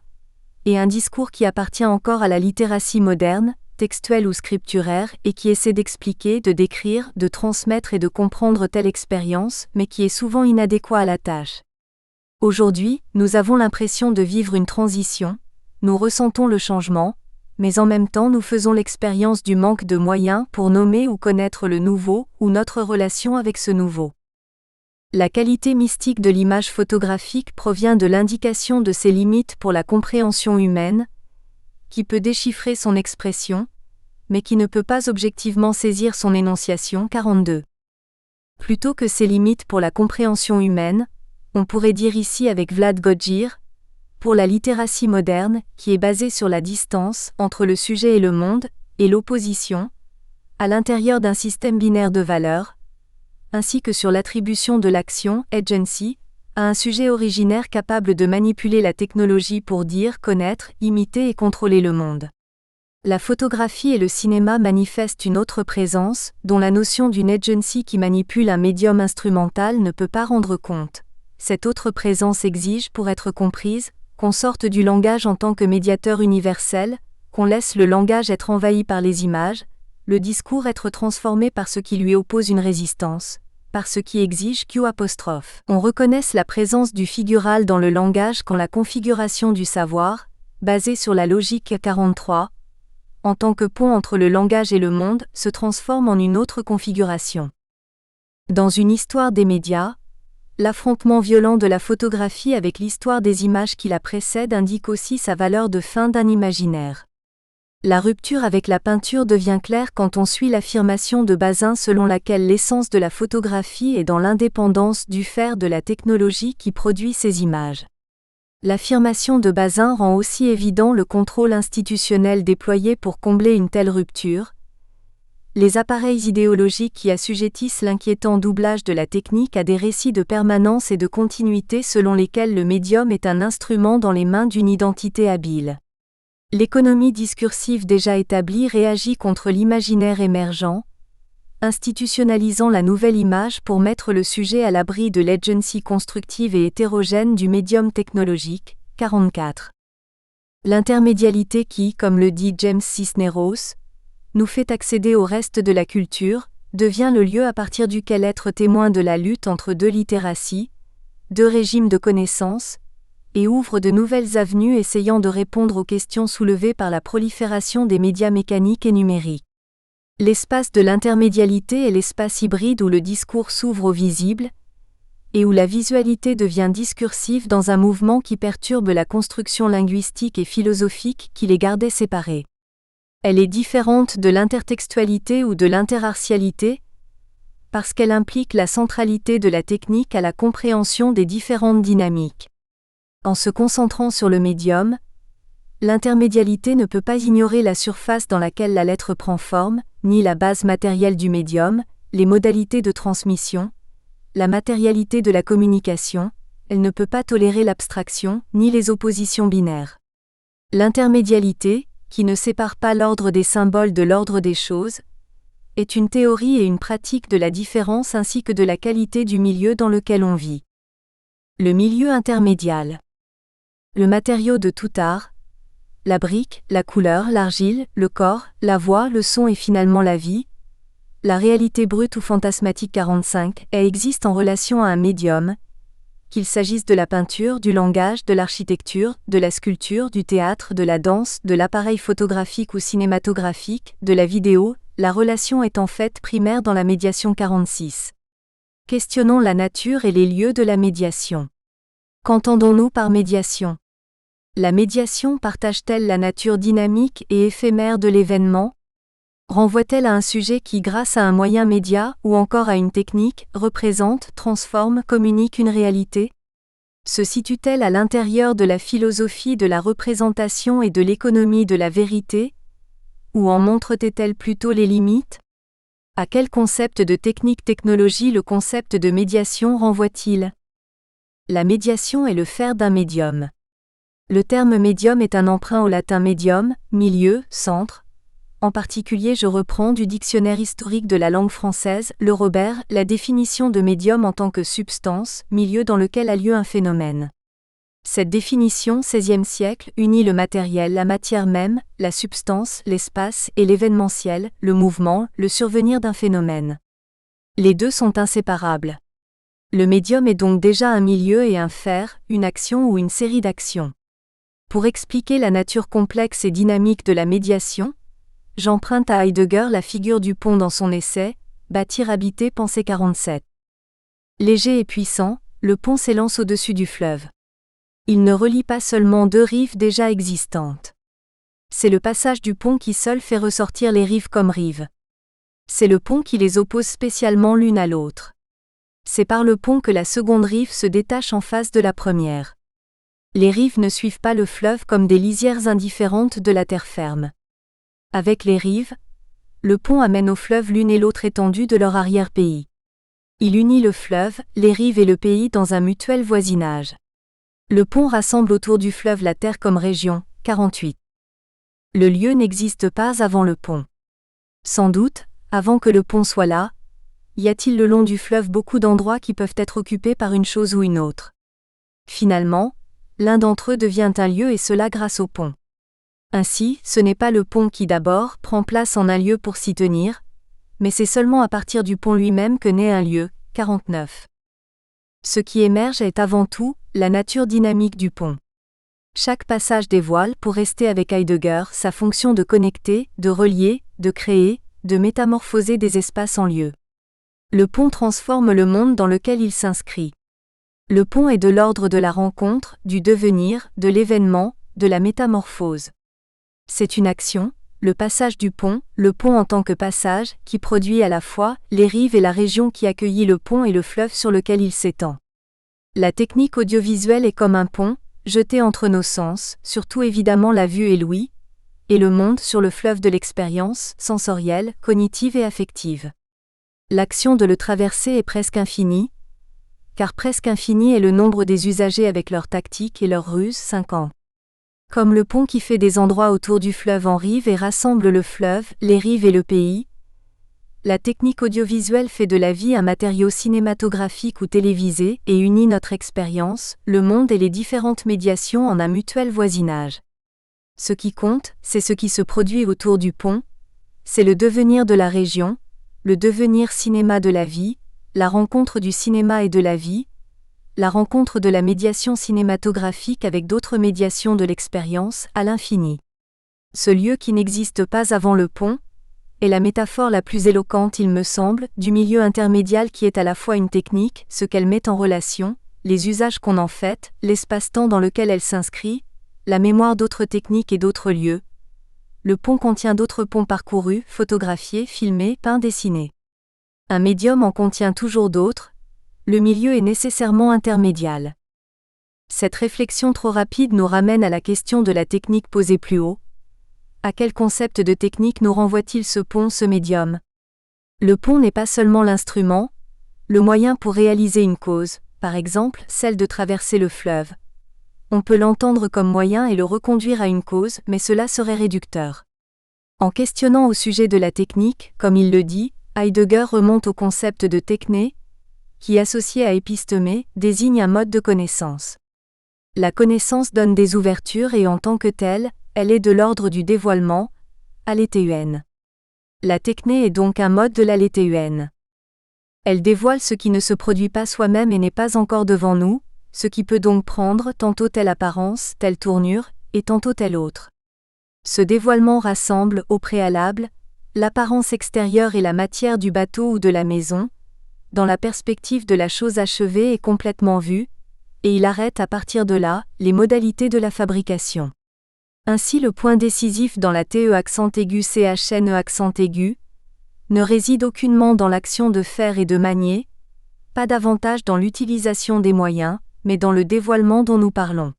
et un discours qui appartient encore à la littératie moderne, textuelle ou scripturaire, et qui essaie d'expliquer, de décrire, de transmettre et de comprendre telle expérience, mais qui est souvent inadéquat à la tâche. Aujourd'hui, nous avons l'impression de vivre une transition, nous ressentons le changement, mais en même temps nous faisons l'expérience du manque de moyens pour nommer ou connaître le nouveau, ou notre relation avec ce nouveau. La qualité mystique de l'image photographique provient de l'indication de ses limites pour la compréhension humaine, qui peut déchiffrer son expression, mais qui ne peut pas objectivement saisir son énonciation 42. Plutôt que ses limites pour la compréhension humaine, on pourrait dire ici avec Vlad Godzir, pour la littératie moderne, qui est basée sur la distance entre le sujet et le monde, et l'opposition, à l'intérieur d'un système binaire de valeurs, ainsi que sur l'attribution de l'action, agency, à un sujet originaire capable de manipuler la technologie pour dire, connaître, imiter et contrôler le monde. La photographie et le cinéma manifestent une autre présence, dont la notion d'une agency qui manipule un médium instrumental ne peut pas rendre compte. Cette autre présence exige, pour être comprise, qu'on sorte du langage en tant que médiateur universel, qu'on laisse le langage être envahi par les images, le discours être transformé par ce qui lui oppose une résistance, par ce qui exige Q'. On reconnaisse la présence du figural dans le langage quand la configuration du savoir, basée sur la logique 43, en tant que pont entre le langage et le monde, se transforme en une autre configuration. Dans une histoire des médias, L'affrontement violent de la photographie avec l'histoire des images qui la précèdent indique aussi sa valeur de fin d'un imaginaire. La rupture avec la peinture devient claire quand on suit l'affirmation de Bazin selon laquelle l'essence de la photographie est dans l'indépendance du faire de la technologie qui produit ces images. L'affirmation de Bazin rend aussi évident le contrôle institutionnel déployé pour combler une telle rupture. Les appareils idéologiques qui assujettissent l'inquiétant doublage de la technique à des récits de permanence et de continuité selon lesquels le médium est un instrument dans les mains d'une identité habile. L'économie discursive déjà établie réagit contre l'imaginaire émergent, institutionnalisant la nouvelle image pour mettre le sujet à l'abri de l'agency constructive et hétérogène du médium technologique. 44. L'intermédialité qui, comme le dit James Cisneros, nous fait accéder au reste de la culture, devient le lieu à partir duquel être témoin de la lutte entre deux littératies, deux régimes de connaissances, et ouvre de nouvelles avenues essayant de répondre aux questions soulevées par la prolifération des médias mécaniques et numériques. L'espace de l'intermédialité est l'espace hybride où le discours s'ouvre au visible, et où la visualité devient discursive dans un mouvement qui perturbe la construction linguistique et philosophique qui les gardait séparés. Elle est différente de l'intertextualité ou de l'interartialité, parce qu'elle implique la centralité de la technique à la compréhension des différentes dynamiques. En se concentrant sur le médium, l'intermédialité ne peut pas ignorer la surface dans laquelle la lettre prend forme, ni la base matérielle du médium, les modalités de transmission, la matérialité de la communication, elle ne peut pas tolérer l'abstraction, ni les oppositions binaires. L'intermédialité, qui ne sépare pas l'ordre des symboles de l'ordre des choses, est une théorie et une pratique de la différence ainsi que de la qualité du milieu dans lequel on vit. Le milieu intermédial. Le matériau de tout art, la brique, la couleur, l'argile, le corps, la voix, le son et finalement la vie, la réalité brute ou fantasmatique 45, existe en relation à un médium, qu'il s'agisse de la peinture, du langage, de l'architecture, de la sculpture, du théâtre, de la danse, de l'appareil photographique ou cinématographique, de la vidéo, la relation est en fait primaire dans la médiation 46. Questionnons la nature et les lieux de la médiation. Qu'entendons-nous par médiation ? La médiation partage-t-elle la nature dynamique et éphémère de l'événement ? Renvoie-t-elle à un sujet qui, grâce à un moyen média, ou encore à une technique, représente, transforme, communique une réalité ? Se situe-t-elle à l'intérieur de la philosophie de la représentation et de l'économie de la vérité ? Ou en montre-t-elle plutôt les limites ? À quel concept de technologie le concept de médiation renvoie-t-il ? La médiation est le faire d'un médium. Le terme médium est un emprunt au latin medium, milieu, centre. En particulier, je reprends du dictionnaire historique de la langue française, le Robert, la définition de médium en tant que substance, milieu dans lequel a lieu un phénomène. Cette définition, XVIe siècle, unit le matériel, la matière même, la substance, l'espace et l'événementiel, le mouvement, le survenir d'un phénomène. Les deux sont inséparables. Le médium est donc déjà un milieu et un faire, une action ou une série d'actions. Pour expliquer la nature complexe et dynamique de la médiation, j'emprunte à Heidegger la figure du pont dans son essai « Bâtir, habiter, penser 47 ». Léger et puissant, le pont s'élance au-dessus du fleuve. Il ne relie pas seulement deux rives déjà existantes. C'est le passage du pont qui seul fait ressortir les rives comme rives. C'est le pont qui les oppose spécialement l'une à l'autre. C'est par le pont que la seconde rive se détache en face de la première. Les rives ne suivent pas le fleuve comme des lisières indifférentes de la terre ferme. Avec les rives, le pont amène au fleuve l'une et l'autre étendue de leur arrière-pays. Il unit le fleuve, les rives et le pays dans un mutuel voisinage. Le pont rassemble autour du fleuve la terre comme région, 48. Le lieu n'existe pas avant le pont. Sans doute, avant que le pont soit là, y a-t-il le long du fleuve beaucoup d'endroits qui peuvent être occupés par une chose ou une autre. Finalement, l'un d'entre eux devient un lieu et cela grâce au pont. Ainsi, ce n'est pas le pont qui d'abord prend place en un lieu pour s'y tenir, mais c'est seulement à partir du pont lui-même que naît un lieu, 49. Ce qui émerge est avant tout la nature dynamique du pont. Chaque passage dévoile, pour rester avec Heidegger, sa fonction de connecter, de relier, de créer, de métamorphoser des espaces en lieux. Le pont transforme le monde dans lequel il s'inscrit. Le pont est de l'ordre de la rencontre, du devenir, de l'événement, de la métamorphose. C'est une action, le passage du pont, le pont en tant que passage, qui produit à la fois les rives et la région qui accueillit le pont et le fleuve sur lequel il s'étend. La technique audiovisuelle est comme un pont, jeté entre nos sens, surtout évidemment la vue et l'ouïe, et le monde sur le fleuve de l'expérience, sensorielle, cognitive et affective. L'action de le traverser est presque infinie, car presque infini est le nombre des usagers avec leurs tactiques et leurs ruses, 5 ans. Comme le pont qui fait des endroits autour du fleuve en rive et rassemble le fleuve, les rives et le pays, la technique audiovisuelle fait de la vie un matériau cinématographique ou télévisé et unit notre expérience, le monde et les différentes médiations en un mutuel voisinage. Ce qui compte, c'est ce qui se produit autour du pont, c'est le devenir de la région, le devenir cinéma de la vie, la rencontre du cinéma et de la vie, la rencontre de la médiation cinématographique avec d'autres médiations de l'expérience, à l'infini. Ce lieu qui n'existe pas avant le pont est la métaphore la plus éloquente, il me semble, du milieu intermédial qui est à la fois une technique, ce qu'elle met en relation, les usages qu'on en fait, l'espace-temps dans lequel elle s'inscrit, la mémoire d'autres techniques et d'autres lieux. Le pont contient d'autres ponts parcourus, photographiés, filmés, peints, dessinés. Un médium en contient toujours d'autres, le milieu est nécessairement intermédial. Cette réflexion trop rapide nous ramène à la question de la technique posée plus haut. À quel concept de technique nous renvoie-t-il ce pont, ce médium ? Le pont n'est pas seulement l'instrument, le moyen pour réaliser une cause, par exemple celle de traverser le fleuve. On peut l'entendre comme moyen et le reconduire à une cause, mais cela serait réducteur. En questionnant au sujet de la technique, comme il le dit, Heidegger remonte au concept de techné, qui, associé à épistémé, désigne un mode de connaissance. La connaissance donne des ouvertures et en tant que telle, elle est de l'ordre du dévoilement, aléthéun. La techné est donc un mode de l'aléthéun. Elle dévoile ce qui ne se produit pas soi-même et n'est pas encore devant nous, ce qui peut donc prendre tantôt telle apparence, telle tournure, et tantôt telle autre. Ce dévoilement rassemble, au préalable, l'apparence extérieure et la matière du bateau ou de la maison, dans la perspective de la chose achevée et complètement vue, et il arrête à partir de là, les modalités de la fabrication. Ainsi le point décisif dans la TE accent aigu CHN accent aigu ne réside aucunement dans l'action de faire et de manier, pas davantage dans l'utilisation des moyens, mais dans le dévoilement dont nous parlons.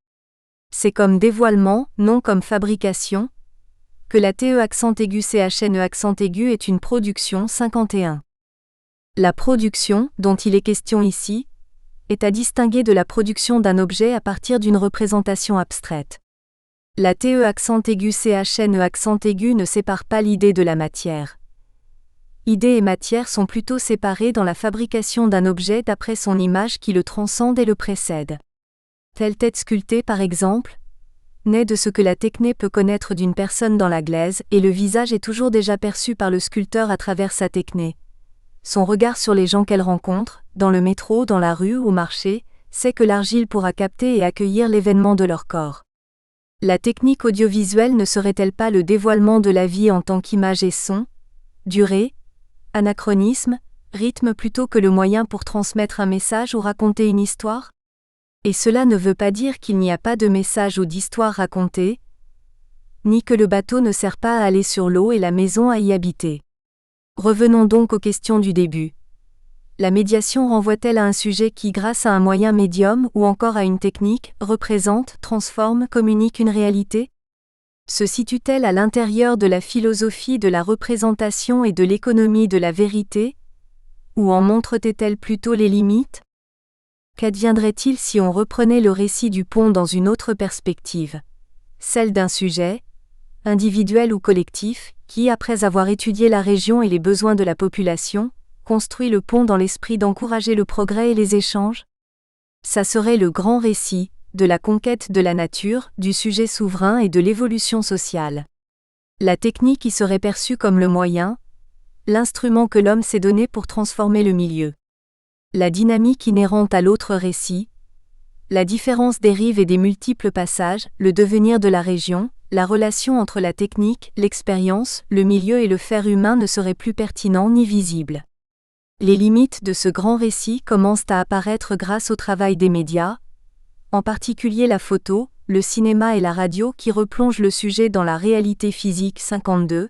C'est comme dévoilement, non comme fabrication, que la TE accent aigu CHN accent aigu est une production 51. La production, dont il est question ici, est à distinguer de la production d'un objet à partir d'une représentation abstraite. La TE accent aigu CHN accent aigu ne sépare pas l'idée de la matière. Idée et matière sont plutôt séparées dans la fabrication d'un objet d'après son image qui le transcende et le précède. Telle tête sculptée par exemple, naît de ce que la techné peut connaître d'une personne dans la glaise et le visage est toujours déjà perçu par le sculpteur à travers sa techné. Son regard sur les gens qu'elle rencontre, dans le métro, dans la rue, au marché, sait que l'argile pourra capter et accueillir l'événement de leur corps. La technique audiovisuelle ne serait-elle pas le dévoilement de la vie en tant qu'image et son, durée, anachronisme, rythme plutôt que le moyen pour transmettre un message ou raconter une histoire ? Et cela ne veut pas dire qu'il n'y a pas de message ou d'histoire racontée, ni que le bateau ne sert pas à aller sur l'eau et la maison à y habiter. Revenons donc aux questions du début. La médiation renvoie-t-elle à un sujet qui, grâce à un moyen médium ou encore à une technique, représente, transforme, communique une réalité ? Se situe-t-elle à l'intérieur de la philosophie de la représentation et de l'économie de la vérité ? Ou en montre-t-elle plutôt les limites ? Qu'adviendrait-il si on reprenait le récit du pont dans une autre perspective ? Celle d'un sujet, individuel ou collectif, qui, après avoir étudié la région et les besoins de la population, construit le pont dans l'esprit d'encourager le progrès et les échanges ? Ça serait le grand récit, de la conquête de la nature, du sujet souverain et de l'évolution sociale. La technique y serait perçue comme le moyen, l'instrument que l'homme s'est donné pour transformer le milieu. La dynamique inhérente à l'autre récit, la différence des rives et des multiples passages, le devenir de la région, la relation entre la technique, l'expérience, le milieu et le faire humain ne serait plus pertinent ni visible. Les limites de ce grand récit commencent à apparaître grâce au travail des médias, en particulier la photo, le cinéma et la radio qui replongent le sujet dans la réalité physique 52,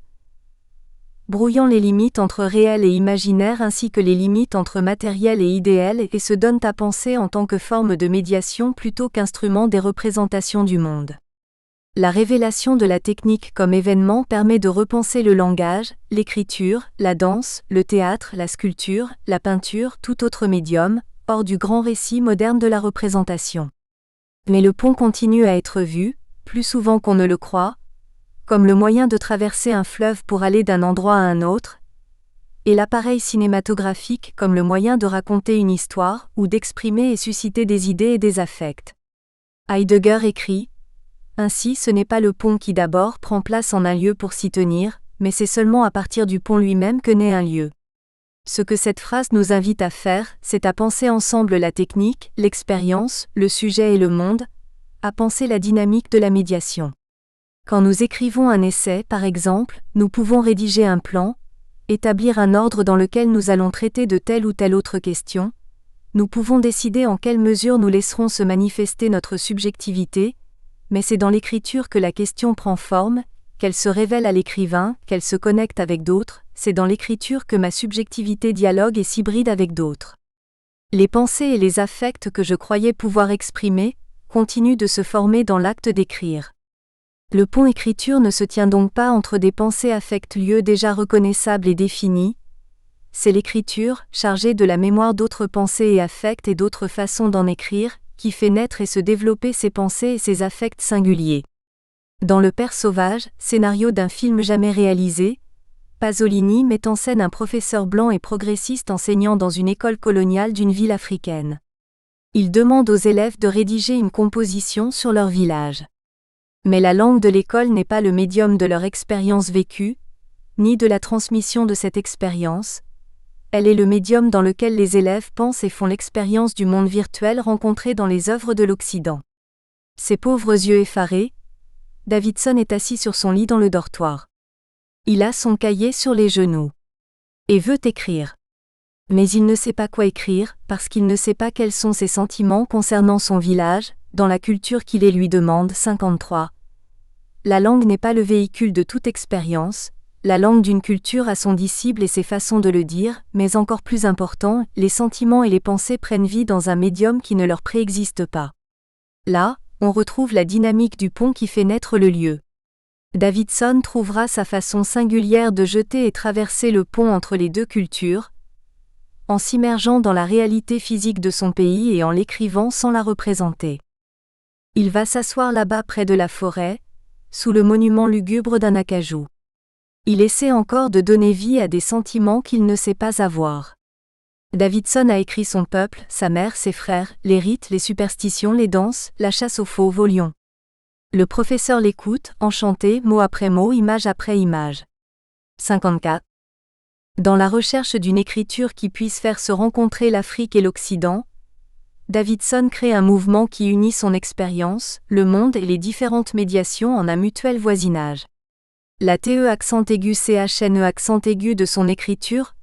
brouillant les limites entre réel et imaginaire ainsi que les limites entre matériel et idéal et se donnent à penser en tant que forme de médiation plutôt qu'instrument des représentations du monde. La révélation de la technique comme événement permet de repenser le langage, l'écriture, la danse, le théâtre, la sculpture, la peinture, tout autre médium, hors du grand récit moderne de la représentation. Mais le pont continue à être vu, plus souvent qu'on ne le croit, comme le moyen de traverser un fleuve pour aller d'un endroit à un autre, et l'appareil cinématographique comme le moyen de raconter une histoire ou d'exprimer et susciter des idées et des affects. Heidegger écrit « Ainsi ce n'est pas le pont qui d'abord prend place en un lieu pour s'y tenir, mais c'est seulement à partir du pont lui-même que naît un lieu. » Ce que cette phrase nous invite à faire, c'est à penser ensemble la technique, l'expérience, le sujet et le monde, à penser la dynamique de la médiation. Quand nous écrivons un essai, par exemple, nous pouvons rédiger un plan, établir un ordre dans lequel nous allons traiter de telle ou telle autre question, nous pouvons décider en quelle mesure nous laisserons se manifester notre subjectivité, mais c'est dans l'écriture que la question prend forme, qu'elle se révèle à l'écrivain, qu'elle se connecte avec d'autres, c'est dans l'écriture que ma subjectivité dialogue et s'hybride avec d'autres. Les pensées et les affects que je croyais pouvoir exprimer, continuent de se former dans l'acte d'écrire. Le pont écriture ne se tient donc pas entre des pensées affects lieux déjà reconnaissables et définis, c'est l'écriture, chargée de la mémoire d'autres pensées et affects et d'autres façons d'en écrire, qui fait naître et se développer ces pensées et ces affects singuliers. Dans Le Père sauvage, scénario d'un film jamais réalisé, Pasolini met en scène un professeur blanc et progressiste enseignant dans une école coloniale d'une ville africaine. Il demande aux élèves de rédiger une composition sur leur village. Mais la langue de l'école n'est pas le médium de leur expérience vécue, ni de la transmission de cette expérience. Elle est le médium dans lequel les élèves pensent et font l'expérience du monde virtuel rencontré dans les œuvres de l'Occident. Ses pauvres yeux effarés, Davidson est assis sur son lit dans le dortoir. Il a son cahier sur les genoux. Et veut écrire. Mais il ne sait pas quoi écrire, parce qu'il ne sait pas quels sont ses sentiments concernant son village, dans la culture qu'il les lui demande. 53. La langue n'est pas le véhicule de toute expérience, la langue d'une culture a son disciple et ses façons de le dire, mais encore plus important, les sentiments et les pensées prennent vie dans un médium qui ne leur préexiste pas. Là, on retrouve la dynamique du pont qui fait naître le lieu. Davidson trouvera sa façon singulière de jeter et traverser le pont entre les deux cultures, en s'immergeant dans la réalité physique de son pays et en l'écrivant sans la représenter. Il va s'asseoir là-bas près de la forêt, sous le monument lugubre d'un acajou. Il essaie encore de donner vie à des sentiments qu'il ne sait pas avoir. Davidson a écrit son peuple, sa mère, ses frères, les rites, les superstitions, les danses, la chasse aux fauves, aux lions. Le professeur l'écoute, enchanté, mot après mot, image après image. 54. Dans la recherche d'une écriture qui puisse faire se rencontrer l'Afrique et l'Occident, Davidson crée un mouvement qui unit son expérience, le monde et les différentes médiations en un mutuel voisinage. La TE accent aigu CHNE accent aigu de son écriture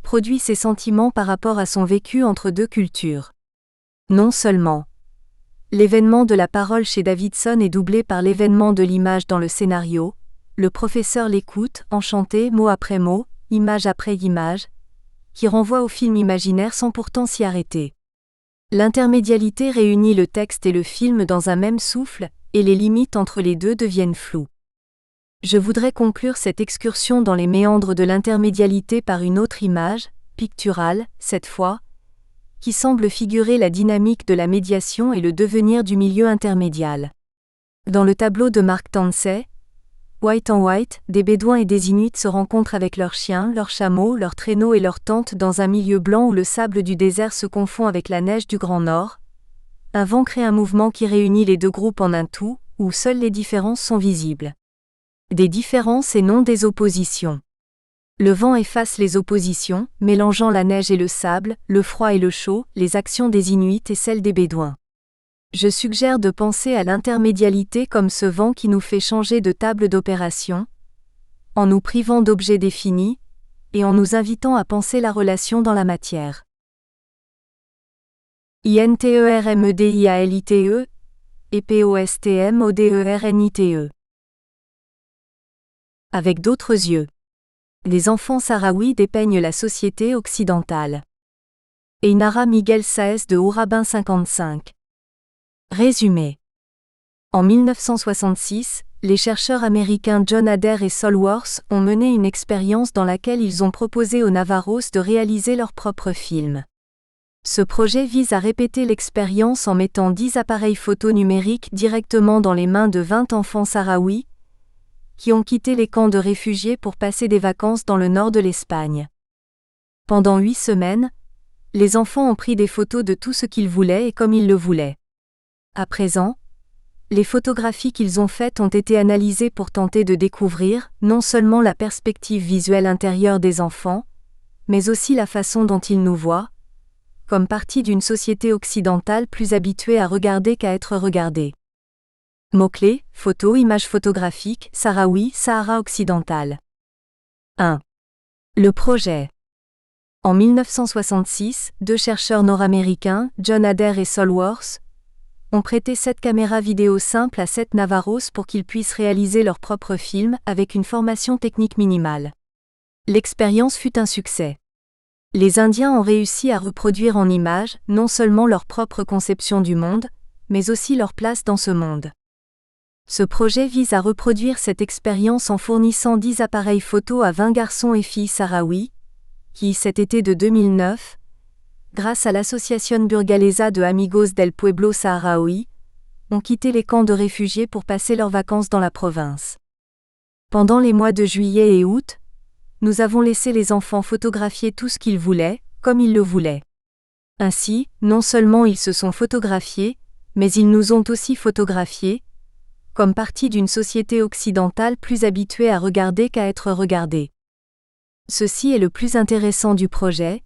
produit ses sentiments par rapport à son vécu entre deux cultures. Non seulement l'événement de la parole chez Davidson est doublé par l'événement de l'image dans le scénario, le professeur l'écoute, enchanté, mot après mot, image après image, qui renvoie au film imaginaire sans pourtant s'y arrêter. L'intermédialité réunit le texte et le film dans un même souffle, et les limites entre les deux deviennent floues. Je voudrais conclure cette excursion dans les méandres de l'intermédialité par une autre image, picturale, cette fois, qui semble figurer la dynamique de la médiation et le devenir du milieu intermédial. Dans le tableau de Mark Tansey, White on White, des Bédouins et des Inuits se rencontrent avec leurs chiens, leurs chameaux, leurs traîneaux et leurs tentes dans un milieu blanc où le sable du désert se confond avec la neige du Grand Nord. Un vent crée un mouvement qui réunit les deux groupes en un tout, où seules les différences sont visibles. Des différences et non des oppositions. Le vent efface les oppositions, mélangeant la neige et le sable, le froid et le chaud, les actions des Inuits et celles des Bédouins. Je suggère de penser à l'intermédialité comme ce vent qui nous fait changer de table d'opération, en nous privant d'objets définis, et en nous invitant à penser la relation dans la matière. INTERMEDIALITE et POSTMODERNITE. Avec d'autres yeux. Les enfants sahraouis dépeignent la société occidentale. Einara Miguel Sáez de Ourabin 55. Résumé. En 1966, les chercheurs américains John Adair et Sol Worth ont mené une expérience dans laquelle ils ont proposé aux Navarros de réaliser leur propre film. Ce projet vise à répéter l'expérience en mettant 10 appareils photo numériques directement dans les mains de 20 enfants sahraouis, qui ont quitté les camps de réfugiés pour passer des vacances dans le nord de l'Espagne. Pendant 8 semaines, les enfants ont pris des photos de tout ce qu'ils voulaient et comme ils le voulaient. À présent, les photographies qu'ils ont faites ont été analysées pour tenter de découvrir non seulement la perspective visuelle intérieure des enfants, mais aussi la façon dont ils nous voient, comme partie d'une société occidentale plus habituée à regarder qu'à être regardée. Mots-clés, photo, images photographiques, Sahraoui, Sahara occidental. 1. Le projet. En 1966, 2 chercheurs nord-américains, John Adair et Sol Worth, ont prêté 7 caméras vidéo simples à 7 Navarros pour qu'ils puissent réaliser leur propre film avec une formation technique minimale. L'expérience fut un succès. Les Indiens ont réussi à reproduire en images non seulement leur propre conception du monde, mais aussi leur place dans ce monde. Ce projet vise à reproduire cette expérience en fournissant 10 appareils photo à 20 garçons et filles sahraouis, qui, cet été de 2009, grâce à l'Associación Burgalesa de Amigos del Pueblo Saharaui, ont quitté les camps de réfugiés pour passer leurs vacances dans la province. Pendant les mois de juillet et août, nous avons laissé les enfants photographier tout ce qu'ils voulaient, comme ils le voulaient. Ainsi, non seulement ils se sont photographiés, mais ils nous ont aussi photographiés, comme partie d'une société occidentale plus habituée à regarder qu'à être regardée. Ceci est le plus intéressant du projet,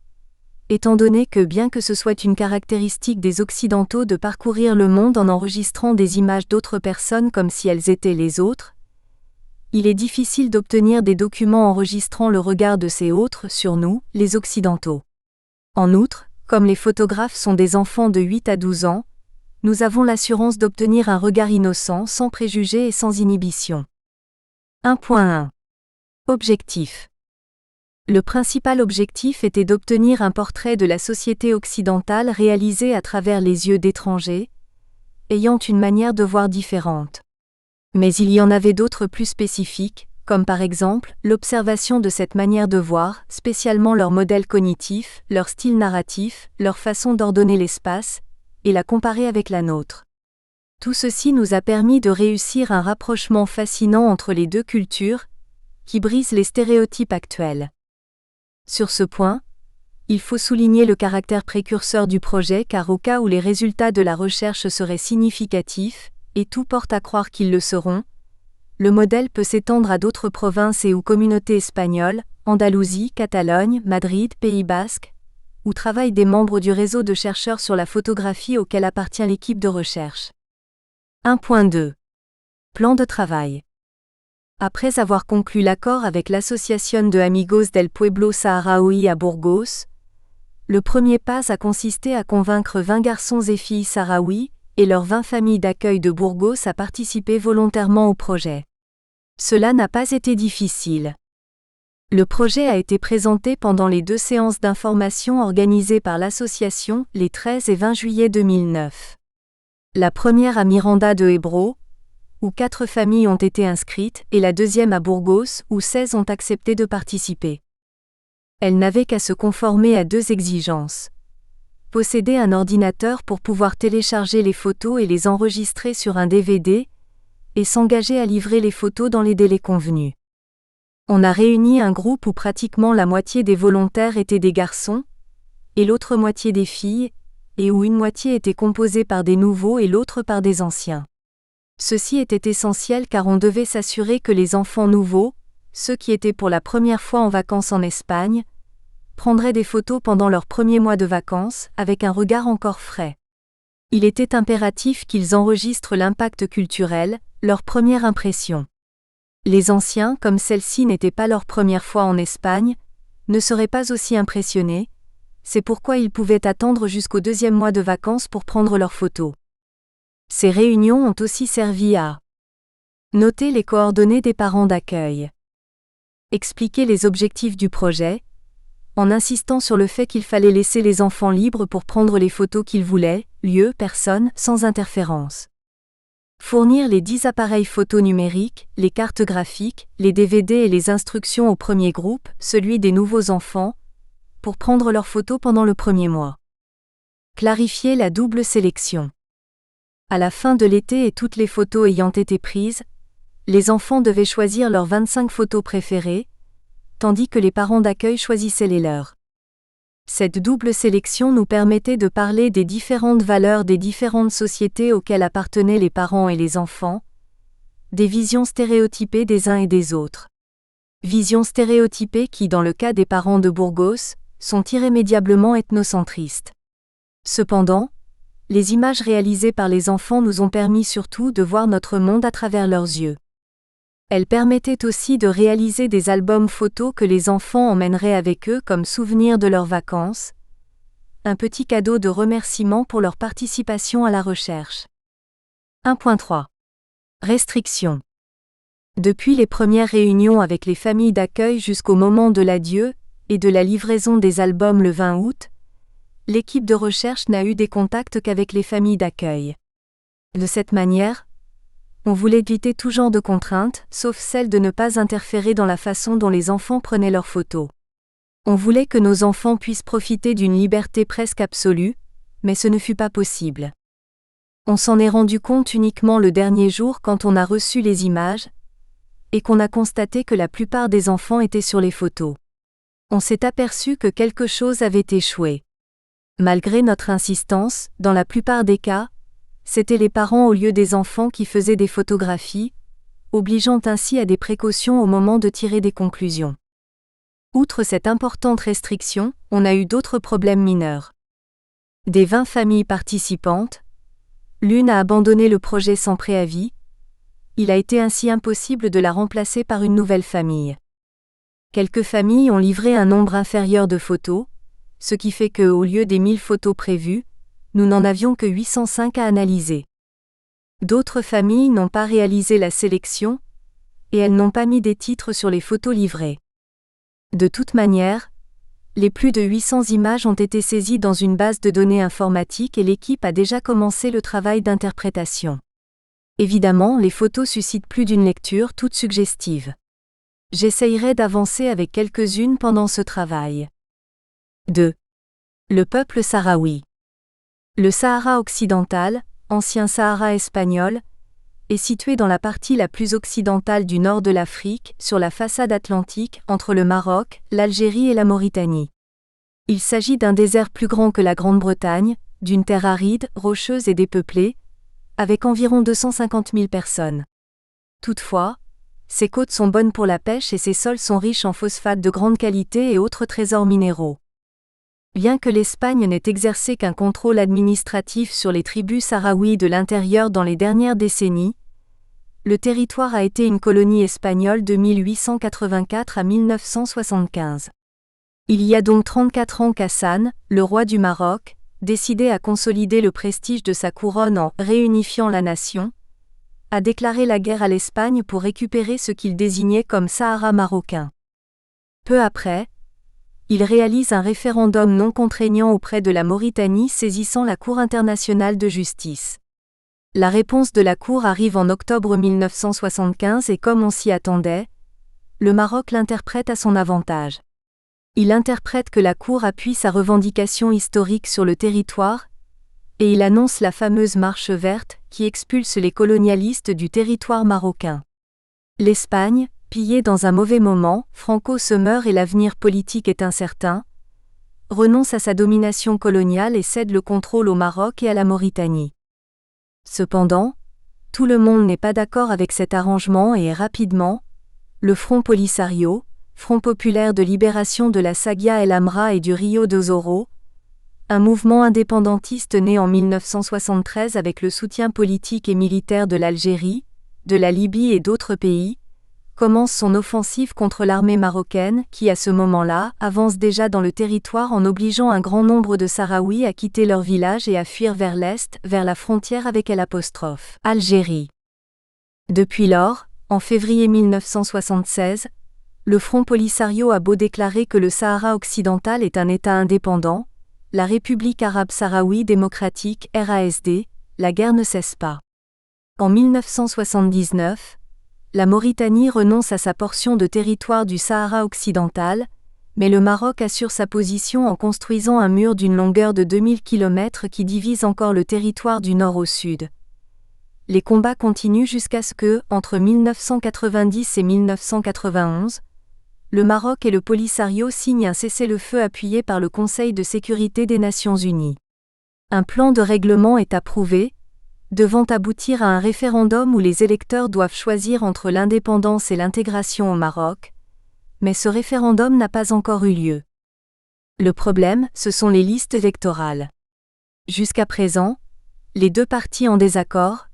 étant donné que bien que ce soit une caractéristique des Occidentaux de parcourir le monde en enregistrant des images d'autres personnes comme si elles étaient les autres, il est difficile d'obtenir des documents enregistrant le regard de ces autres sur nous, les Occidentaux. En outre, comme les photographes sont des enfants de 8 à 12 ans, nous avons l'assurance d'obtenir un regard innocent, sans préjugés et sans inhibition. 1.1. Objectif. Le principal objectif était d'obtenir un portrait de la société occidentale réalisé à travers les yeux d'étrangers, ayant une manière de voir différente. Mais il y en avait d'autres plus spécifiques, comme par exemple l'observation de cette manière de voir, spécialement leur modèle cognitif, leur style narratif, leur façon d'ordonner l'espace, et la comparer avec la nôtre. Tout ceci nous a permis de réussir un rapprochement fascinant entre les deux cultures, qui brise les stéréotypes actuels. Sur ce point, il faut souligner le caractère précurseur du projet car au cas où les résultats de la recherche seraient significatifs, et tout porte à croire qu'ils le seront, le modèle peut s'étendre à d'autres provinces et ou communautés espagnoles, Andalousie, Catalogne, Madrid, Pays Basque, où travaillent des membres du réseau de chercheurs sur la photographie auquel appartient l'équipe de recherche. 1.2. Plan de travail. Après avoir conclu l'accord avec l'Associación de Amigos del Pueblo Saharaui à Burgos, le premier pas a consisté à convaincre 20 garçons et filles sahraouis et leurs 20 familles d'accueil de Burgos à participer volontairement au projet. Cela n'a pas été difficile. Le projet a été présenté pendant les 2 séances d'information organisées par l'association les 13 et 20 juillet 2009. La première à Miranda de Ebro, où 4 familles ont été inscrites, et la deuxième à Burgos, où 16 ont accepté de participer. Elles n'avaient qu'à se conformer à 2 exigences. Posséder un ordinateur pour pouvoir télécharger les photos et les enregistrer sur un DVD, et s'engager à livrer les photos dans les délais convenus. On a réuni un groupe où pratiquement la moitié des volontaires étaient des garçons, et l'autre moitié des filles, et où une moitié était composée par des nouveaux et l'autre par des anciens. Ceci était essentiel car on devait s'assurer que les enfants nouveaux, ceux qui étaient pour la première fois en vacances en Espagne, prendraient des photos pendant leurs premiers mois de vacances, avec un regard encore frais. Il était impératif qu'ils enregistrent l'impact culturel, leur première impression. Les anciens, comme celle-ci n'était pas leur première fois en Espagne, ne seraient pas aussi impressionnés, c'est pourquoi ils pouvaient attendre jusqu'au 2e mois de vacances pour prendre leurs photos. Ces réunions ont aussi servi à noter les coordonnées des parents d'accueil, expliquer les objectifs du projet, en insistant sur le fait qu'il fallait laisser les enfants libres pour prendre les photos qu'ils voulaient, lieu, personne, sans interférence. Fournir les 10 appareils photo numériques, les cartes graphiques, les DVD et les instructions au premier groupe, celui des nouveaux enfants, pour prendre leurs photos pendant le premier mois. Clarifier la double sélection. À la fin de l'été et toutes les photos ayant été prises, les enfants devaient choisir leurs 25 photos préférées, tandis que les parents d'accueil choisissaient les leurs. Cette double sélection nous permettait de parler des différentes valeurs des différentes sociétés auxquelles appartenaient les parents et les enfants, des visions stéréotypées des uns et des autres. Visions stéréotypées qui, dans le cas des parents de Burgos, sont irrémédiablement ethnocentristes. Cependant, les images réalisées par les enfants nous ont permis surtout de voir notre monde à travers leurs yeux. Elles permettaient aussi de réaliser des albums photos que les enfants emmèneraient avec eux comme souvenir de leurs vacances, un petit cadeau de remerciement pour leur participation à la recherche. 1.3. Restrictions. Depuis les premières réunions avec les familles d'accueil jusqu'au moment de l'adieu et de la livraison des albums le 20 août, l'équipe de recherche n'a eu des contacts qu'avec les familles d'accueil. De cette manière, on voulait éviter tout genre de contraintes, sauf celle de ne pas interférer dans la façon dont les enfants prenaient leurs photos. On voulait que nos enfants puissent profiter d'une liberté presque absolue, mais ce ne fut pas possible. On s'en est rendu compte uniquement le dernier jour quand on a reçu les images, et qu'on a constaté que la plupart des enfants étaient sur les photos. On s'est aperçu que quelque chose avait échoué. Malgré notre insistance, dans la plupart des cas, c'étaient les parents au lieu des enfants qui faisaient des photographies, obligeant ainsi à des précautions au moment de tirer des conclusions. Outre cette importante restriction, on a eu d'autres problèmes mineurs. Des 20 familles participantes, l'une a abandonné le projet sans préavis. Il a été ainsi impossible de la remplacer par une nouvelle famille. Quelques familles ont livré un nombre inférieur de photos, ce qui fait que, au lieu des 1000 photos prévues, nous n'en avions que 805 à analyser. D'autres familles n'ont pas réalisé la sélection, et elles n'ont pas mis des titres sur les photos livrées. De toute manière, les plus de 800 images ont été saisies dans une base de données informatique et l'équipe a déjà commencé le travail d'interprétation. Évidemment, les photos suscitent plus d'une lecture toute suggestive. J'essayerai d'avancer avec quelques-unes pendant ce travail. 2. Le peuple sahraoui. Le Sahara occidental, ancien Sahara espagnol, est situé dans la partie la plus occidentale du nord de l'Afrique, sur la façade atlantique, entre le Maroc, l'Algérie et la Mauritanie. Il s'agit d'un désert plus grand que la Grande-Bretagne, d'une terre aride, rocheuse et dépeuplée, avec environ 250 000 personnes. Toutefois, ses côtes sont bonnes pour la pêche et ses sols sont riches en phosphates de grande qualité et autres trésors minéraux. Bien que l'Espagne n'ait exercé qu'un contrôle administratif sur les tribus sahraouies de l'intérieur dans les dernières décennies, le territoire a été une colonie espagnole de 1884 à 1975. Il y a donc 34 ans qu'Hassan, le roi du Maroc, décidé à consolider le prestige de sa couronne en « réunifiant la nation », a déclaré la guerre à l'Espagne pour récupérer ce qu'il désignait comme Sahara marocain. Peu après, il réalise un référendum non contraignant auprès de la Mauritanie saisissant la Cour internationale de justice. La réponse de la Cour arrive en octobre 1975 et comme on s'y attendait, le Maroc l'interprète à son avantage. Il interprète que la Cour appuie sa revendication historique sur le territoire, et il annonce la fameuse marche verte qui expulse les colonialistes du territoire marocain. L'Espagne, pillée dans un mauvais moment, Franco se meurt et l'avenir politique est incertain, renonce à sa domination coloniale et cède le contrôle au Maroc et à la Mauritanie. Cependant, tout le monde n'est pas d'accord avec cet arrangement et rapidement, le Front Polisario, Front populaire de libération de la Sagia El Amra et du Rio de Zoro, un mouvement indépendantiste né en 1973 avec le soutien politique et militaire de l'Algérie, de la Libye et d'autres pays, commence son offensive contre l'armée marocaine qui à ce moment-là avance déjà dans le territoire en obligeant un grand nombre de Sahraouis à quitter leur village et à fuir vers l'est, vers la frontière avec Algérie. Depuis lors, en février 1976, le Front Polisario a beau déclarer que le Sahara occidental est un État indépendant, la République arabe sahraoui démocratique RASD, la guerre ne cesse pas. En 1979, la Mauritanie renonce à sa portion de territoire du Sahara occidental, mais le Maroc assure sa position en construisant un mur d'une longueur de 2000 km qui divise encore le territoire du nord au sud. Les combats continuent jusqu'à ce que, entre 1990 et 1991, le Maroc et le Polisario signent un cessez-le-feu appuyé par le Conseil de sécurité des Nations Unies. Un plan de règlement est approuvé, devant aboutir à un référendum où les électeurs doivent choisir entre l'indépendance et l'intégration au Maroc, mais ce référendum n'a pas encore eu lieu. Le problème, ce sont les listes électorales. Jusqu'à présent, les deux partis en désaccord,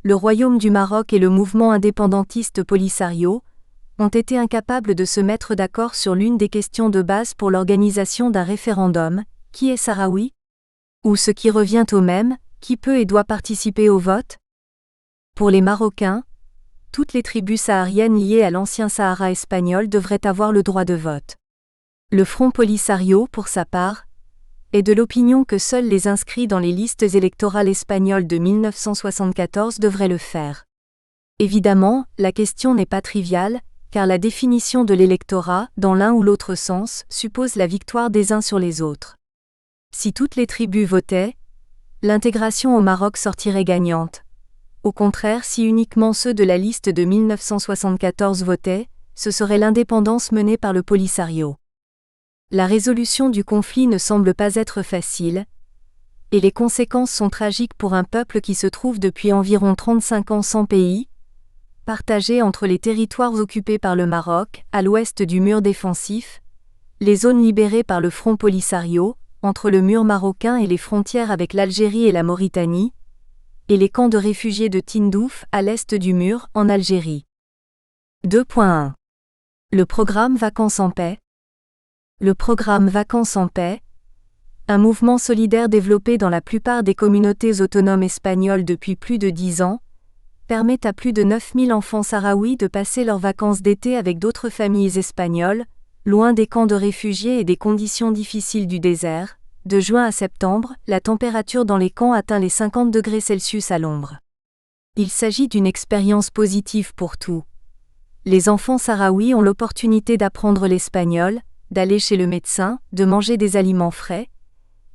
le Royaume du Maroc et le mouvement indépendantiste Polisario, ont été incapables de se mettre d'accord sur l'une des questions de base pour l'organisation d'un référendum, qui est sahraoui? Ou ce qui revient au même, qui peut et doit participer au vote? Pour les Marocains, toutes les tribus sahariennes liées à l'ancien Sahara espagnol devraient avoir le droit de vote. Le Front Polisario, pour sa part, est de l'opinion que seuls les inscrits dans les listes électorales espagnoles de 1974 devraient le faire. Évidemment, la question n'est pas triviale, car la définition de l'électorat, dans l'un ou l'autre sens, suppose la victoire des uns sur les autres. Si toutes les tribus votaient, l'intégration au Maroc sortirait gagnante. Au contraire, si uniquement ceux de la liste de 1974 votaient, ce serait l'indépendance menée par le Polisario. La résolution du conflit ne semble pas être facile, et les conséquences sont tragiques pour un peuple qui se trouve depuis environ 35 ans sans pays, partagé entre les territoires occupés par le Maroc, à l'ouest du mur défensif, les zones libérées par le Front Polisario, entre le mur marocain et les frontières avec l'Algérie et la Mauritanie, et les camps de réfugiés de Tindouf, à l'est du mur, en Algérie. 2.1. Le programme Vacances en paix. Le programme Vacances en paix, un mouvement solidaire développé dans la plupart des communautés autonomes espagnoles depuis plus de 10 ans, permet à plus de 9000 enfants sahraouis de passer leurs vacances d'été avec d'autres familles espagnoles, loin des camps de réfugiés et des conditions difficiles du désert. De juin à septembre, la température dans les camps atteint les 50 degrés Celsius à l'ombre. Il s'agit d'une expérience positive pour tous. Les enfants sahraouis ont l'opportunité d'apprendre l'espagnol, d'aller chez le médecin, de manger des aliments frais.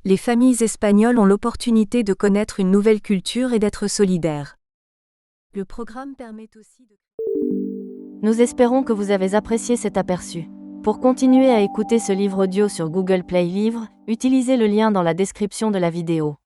Les familles espagnoles ont l'opportunité de connaître une nouvelle culture et d'être solidaires. Le programme permet aussi de... Nous espérons que vous avez apprécié cet aperçu. Pour continuer à écouter ce livre audio sur Google Play Livres, utilisez le lien dans la description de la vidéo.